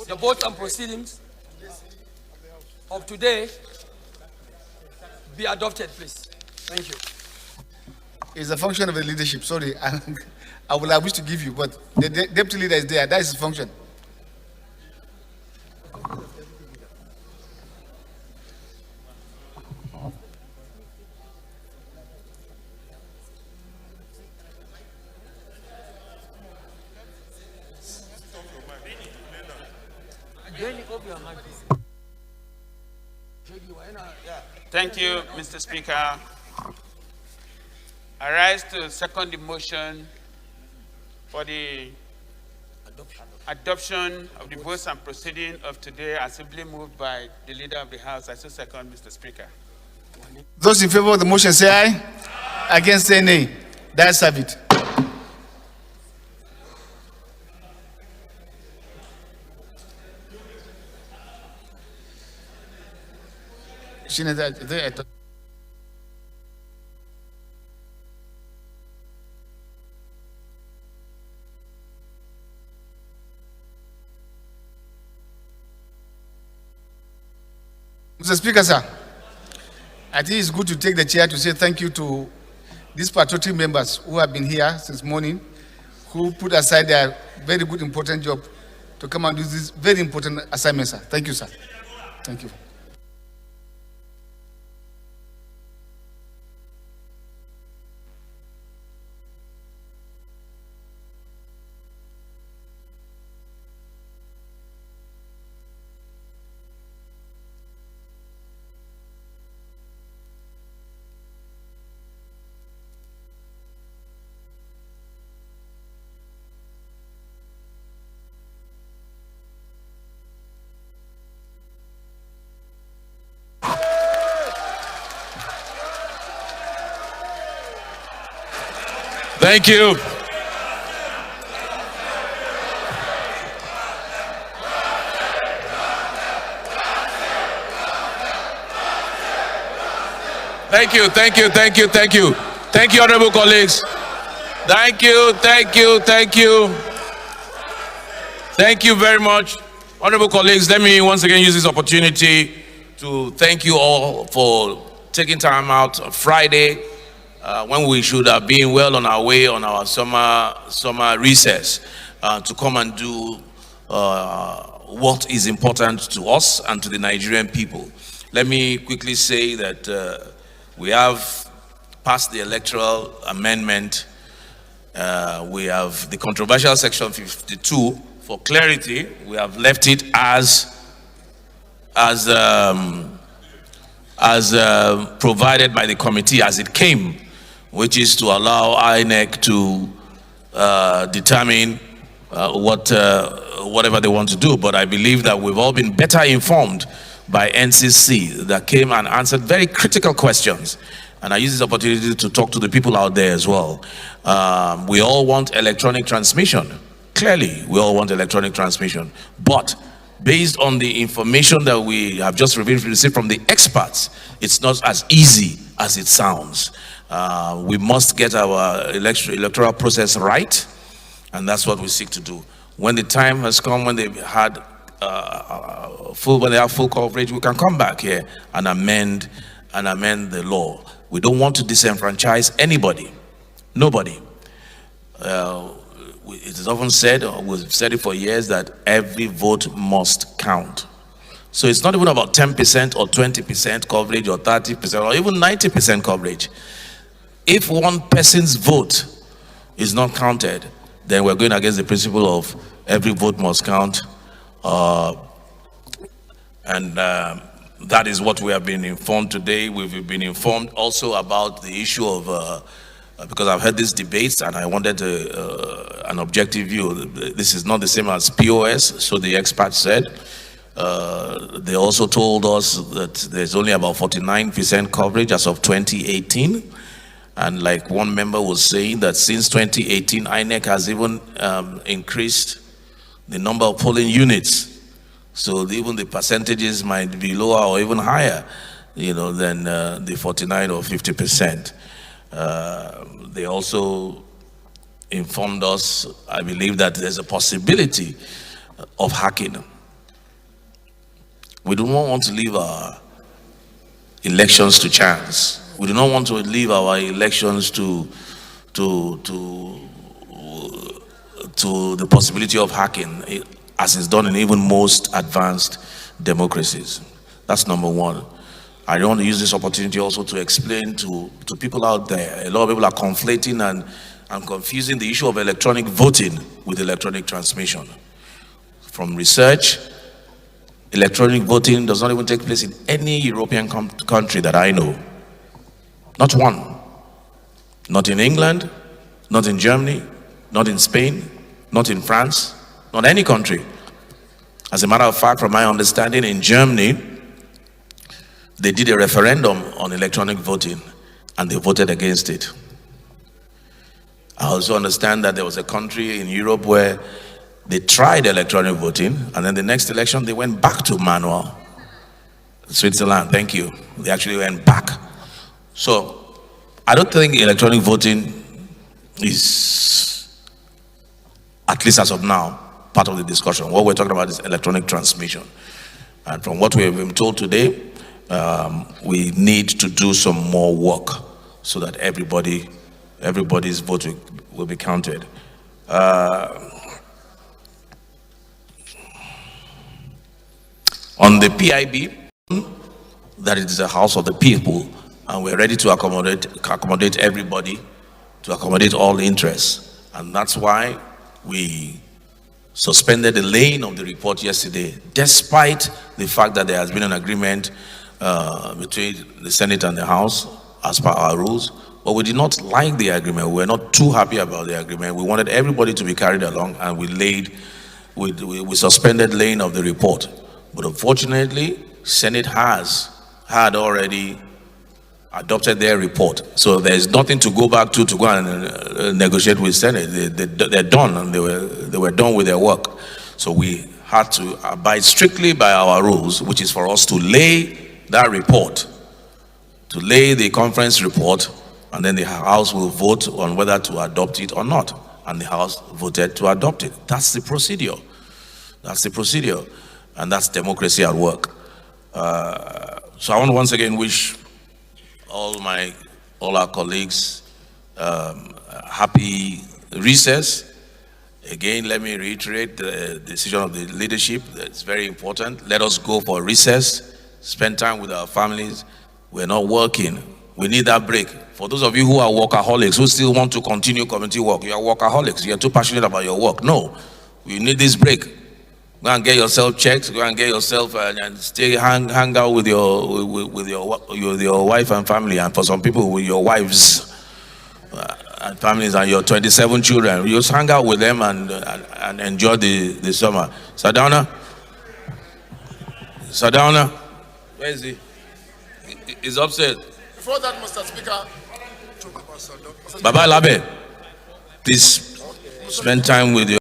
Speaker 11: the votes and proceedings of today be adopted, please. Thank you.
Speaker 8: It's a function of the leadership. Sorry, I wish to give you, but the deputy leader is there. That is his function.
Speaker 19: Thank you, Mr. Speaker. I rise to second the motion for the adoption of the votes and proceeding of today as simply moved by the leader of the House. I so second, Mr. Speaker.
Speaker 8: Those in favor of the motion say aye. Against say nay. That's have it. Mr. Speaker, sir, I think it's good to take the chair to say thank you to
Speaker 6: these patriotic members who have been here since morning, who put aside their very good, important job to come and do this very important assignment, sir. Thank you, sir. Thank you.
Speaker 1: Thank you. Thank you, thank you, thank you, thank you. Thank you, honorable colleagues. Thank you, thank you, thank you. Thank you very much. Honorable colleagues, let me once again use this opportunity to thank you all for taking time out on Friday, when we should have been well on our way on our summer recess, to come and do what is important to us and to the Nigerian people. Let me quickly say that we have passed the electoral amendment. We have the controversial section 52. For clarity, we have left it as provided by the committee as it came, which is to allow INEC to determine whatever they want to do. But I believe that we've all been better informed by NCC that came and answered very critical questions. And I use this opportunity to talk to the people out there as well. We all want electronic transmission. Clearly, we all want electronic transmission. But based on the information that we have just received from the experts, it's not as easy as it sounds. We must get our electoral process right, and that's what we seek to do. When the time has come, when they've had when they have full coverage, we can come back here and amend the law. We don't want to disenfranchise anybody, nobody. It is often said, or we've said it for years, that every vote must count. So it's not even about 10% or 20% coverage or 30% or even 90% coverage. If one person's vote is not counted, then we're going against the principle of every vote must count. That is what we have been informed today. We've been informed also about the issue of, because I've heard these debates and I wanted an objective view. This is not the same as POS, so the experts said. They also told us that there's only about 49% coverage as of 2018. And like one member was saying, that since 2018, INEC has even increased the number of polling units. So even the percentages might be lower or even higher, than the 49 or 50%. They also informed us, I believe, that there's a possibility of hacking. We do not want to leave our elections to chance. We do not want to leave our elections to the possibility of hacking, as is done in even most advanced democracies. That's number one. I want to use this opportunity also to explain to people out there. A lot of people are conflating and confusing the issue of electronic voting with electronic transmission. From research, electronic voting does not even take place in any European country that I know. Not one. Not in England, not in Germany, not in Spain, not in France, not any country. As a matter of fact, from my understanding, in Germany, they did a referendum on electronic voting and they voted against it. I also understand that there was a country in Europe where they tried electronic voting and then the next election they went back to manual. Switzerland, thank you. They actually went back. So I don't think electronic voting is, at least as of now, part of the discussion. What we're talking about is electronic transmission. And from what we have been told today, we need to do some more work so that everybody everybody's vote will be counted. On the PIB, that is the House of the People, and we're ready to accommodate everybody, to accommodate all interests. And that's why we suspended the laying of the report yesterday, despite the fact that there has been an agreement between the Senate and the House as per our rules. But we did not like the agreement. We were not too happy about the agreement. We wanted everybody to be carried along, and we suspended laying of the report. But unfortunately, Senate had already adopted their report. So there's nothing to go back to go and negotiate with Senate. They're done, and they were done with their work. So we had to abide strictly by our rules, which is for us to lay that report, to lay the conference report, and then the House will vote on whether to adopt it or not. And the House voted to adopt it. That's the procedure. That's the procedure. And that's democracy at work. So I want to once again wish all our colleagues happy recess. Again, let me reiterate the decision of the leadership. It's very important. Let us go for recess, spend time with our families. We're not working. We need that break. For those of you who are workaholics, who still want to continue community work, you are workaholics. You're too passionate about your work. No, you need this break. Go and get yourself checked. Go and get yourself and stay hang out with your wife and family, and for some people with your wives and families and your 27 children. You just hang out with them and enjoy the summer. Sadana, where is he? He's upstairs.
Speaker 5: Before that, Mr. Speaker,
Speaker 1: Baba Labe, please spend time with your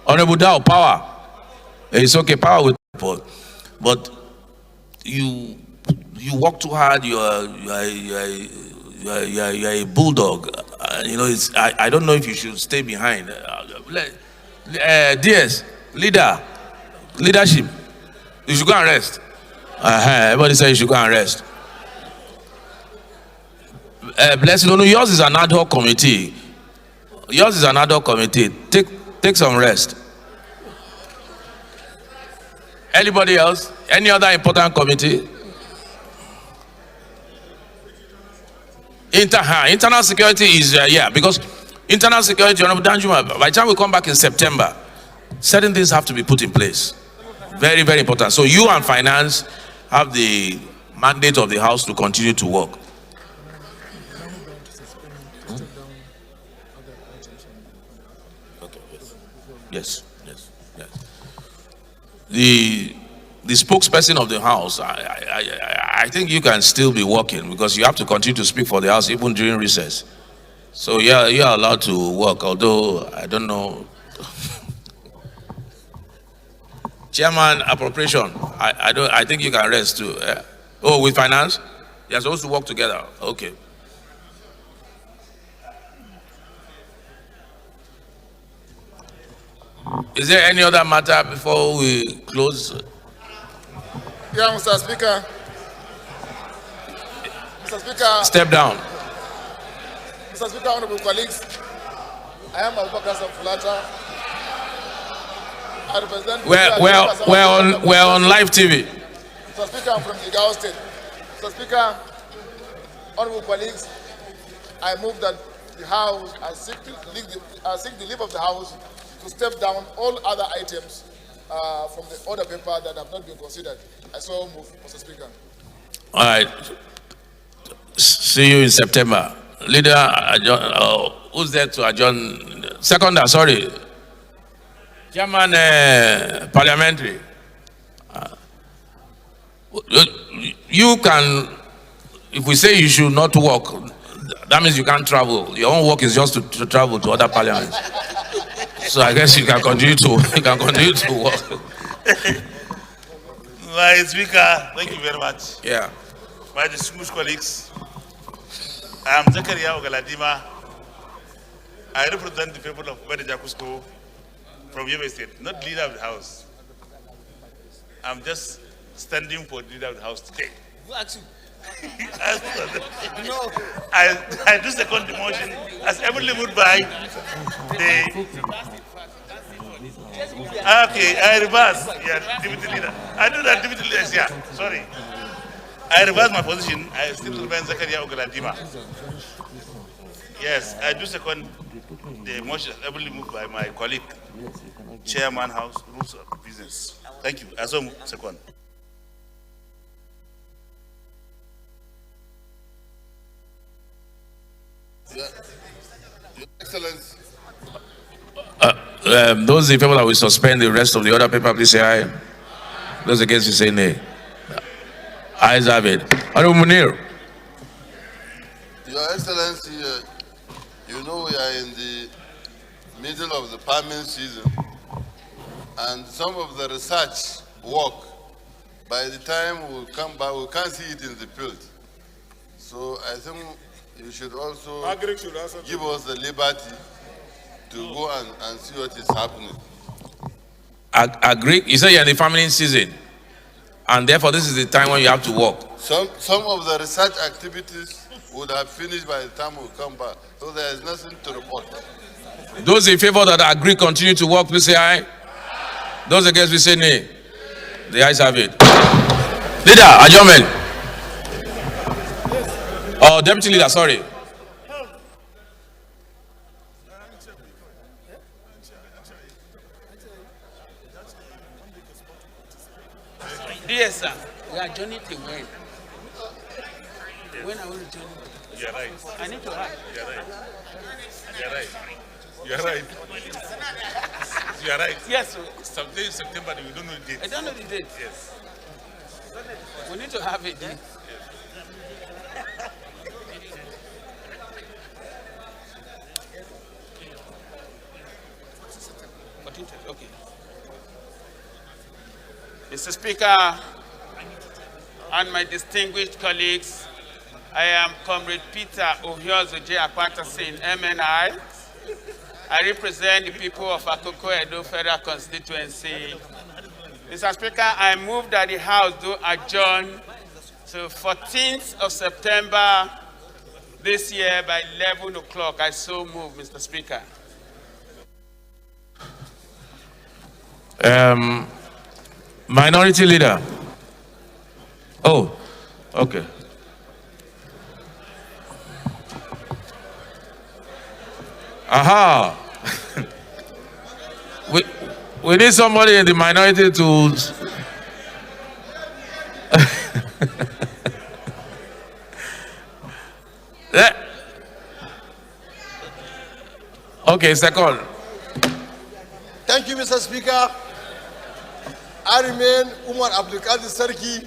Speaker 1: Honorable Dow, power. It's okay, power with people. But you work too hard. You're a bulldog. I don't know if you should stay behind. DS, leadership. You should go and rest. Everybody say you should go and rest. Blessing, yours is an ad hoc committee. Yours is an ad hoc committee. Take some rest. Anybody else? Any other important committee? Internal security is because internal security, by the time we come back in September, certain things have to be put in place. Very, very important. So you and finance have the mandate of the House to continue to work. Yes. The spokesperson of the House, I think you can still be working because you have to continue to speak for the House even during recess. So yeah, you are allowed to work, although I don't know. Chairman, appropriation. I think you can rest too. Oh, with finance? You're supposed to work together. Okay. Is there any other matter before we close?
Speaker 5: Yeah, Mr. Speaker. Mr. Speaker.
Speaker 1: Step down.
Speaker 5: Mr. Speaker, honorable colleagues, I am Abubakar Fulata. I represent.
Speaker 1: We're on live TV.
Speaker 5: Mr. Speaker, I'm from Igao State. Mr. Speaker, honorable colleagues, I move that the House, I seek the leave of the House to step down all other items from the order paper that have not been considered. I so move, Mr. Speaker.
Speaker 1: All right. See you in September. Leader, who's there to adjourn? Seconder, sorry. Chairman, parliamentary. You if we say you should not work, that means you can't travel. Your own work is just to travel to other parliaments. So I guess you can continue to work.
Speaker 7: My Speaker, thank you very much.
Speaker 1: Yeah.
Speaker 7: My distinguished colleagues, I am Zakaria Ogaladima. I represent the people of Jakusko from Yobe State, not leader of the House. I'm just standing for the leader of the House today.
Speaker 15: Who asked you?
Speaker 7: No. I do second the motion as heavily moved by the. Okay, I reverse. Yeah, deputy leader. I do that, deputy leader. Yeah, sorry. I reverse my position. I still remain Zakaria Ogaladima. Yes, I do second the motion heavily moved by my colleague, Chairman House Rules of Business. Thank you. I so second.
Speaker 5: Your Excellency.
Speaker 1: Those in favor that we suspend the rest of the other paper, please say aye. Those against, you say nay. Ayes have it. Honorable Munir.
Speaker 5: Your Excellency, you know we are in the middle of the farming season, and some of the research work, by the time we come back, we can't see it in the field. So I think you should also give us the liberty to go and see what is happening.
Speaker 1: Agree. You say you're in the farming season, and therefore this is the time when you have to work.
Speaker 5: Some of the research activities would have finished by the time we come back, so there is nothing to report.
Speaker 1: Those in favor that agree continue to work, please say aye. Those against, we say nay. The ayes have it. Leader, adjournment. Oh, deputy leader, sorry.
Speaker 19: Dear sir, we are joining to when? When are we returning?
Speaker 7: You're right.
Speaker 19: I need to ask.
Speaker 7: You're right. You're right. You're right. You're right.
Speaker 19: Yes, sir.
Speaker 7: Someday in September, we don't know the date.
Speaker 19: I don't know the date.
Speaker 7: Yes.
Speaker 19: We need to have a date. Okay. Mr. Speaker, and my distinguished colleagues, I am Comrade Peter Ohiozo J. Akwatasin, MNI. I represent the people of Akoko Edo Federal Constituency. Mr. Speaker, I move that the House do adjourn to 14th of September this year by 11 o'clock. I so move, Mr. Speaker.
Speaker 1: Minority leader. Oh, okay. Aha. we need somebody in the minority to okay, second.
Speaker 3: Thank you, Mr. Speaker. I remain Umar Abdulkadir Sarki,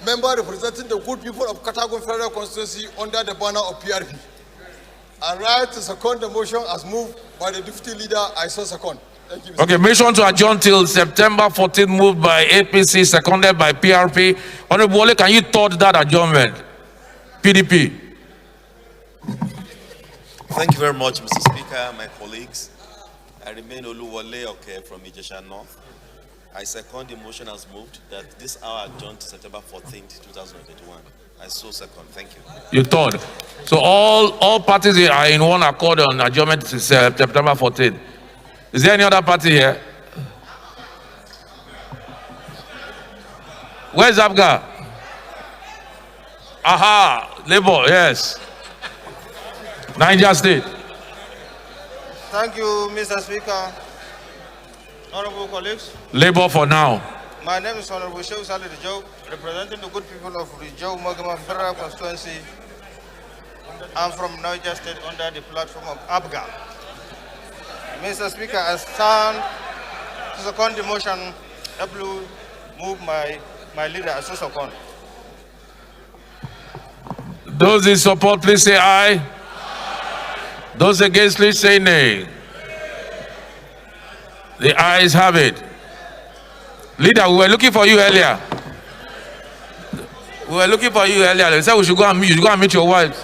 Speaker 3: member representing the good people of Katagun Federal Constituency under the banner of PRP. I rise to second the motion as moved by the deputy leader. I so second. Thank you, Mr.
Speaker 1: Okay, motion to adjourn till September 14th, moved by APC, seconded by PRP. Honorable Wole, can you thought that adjournment? PDP.
Speaker 22: Thank you very much, Mr. Speaker, my colleagues. I remain Oluwole Oke from Ijesha North. I second the motion as moved that this hour adjourned to September 14th, 2021. I so second. Thank you.
Speaker 1: You thought. So all parties here are in one accord on adjournment to September 14th. Is there any other party here? Where's Abga? Aha, Labour, yes. Niger State.
Speaker 21: Thank you, Mr. Speaker. Honorable colleagues.
Speaker 1: Labour for now.
Speaker 21: My name is Honorable Sheikh Salih Rijau, representing the good people of Rijau Mogama Federal Constituency. I'm from Niger State under the platform of ABGA. Mr. Speaker, I stand to second the motion. Move my leader as second.
Speaker 1: Those in support, please say aye. Those against, please say nay. The ayes have it. Leader, we were looking for you earlier. We were looking for you earlier. They said we should go and meet you. Go and meet your wives.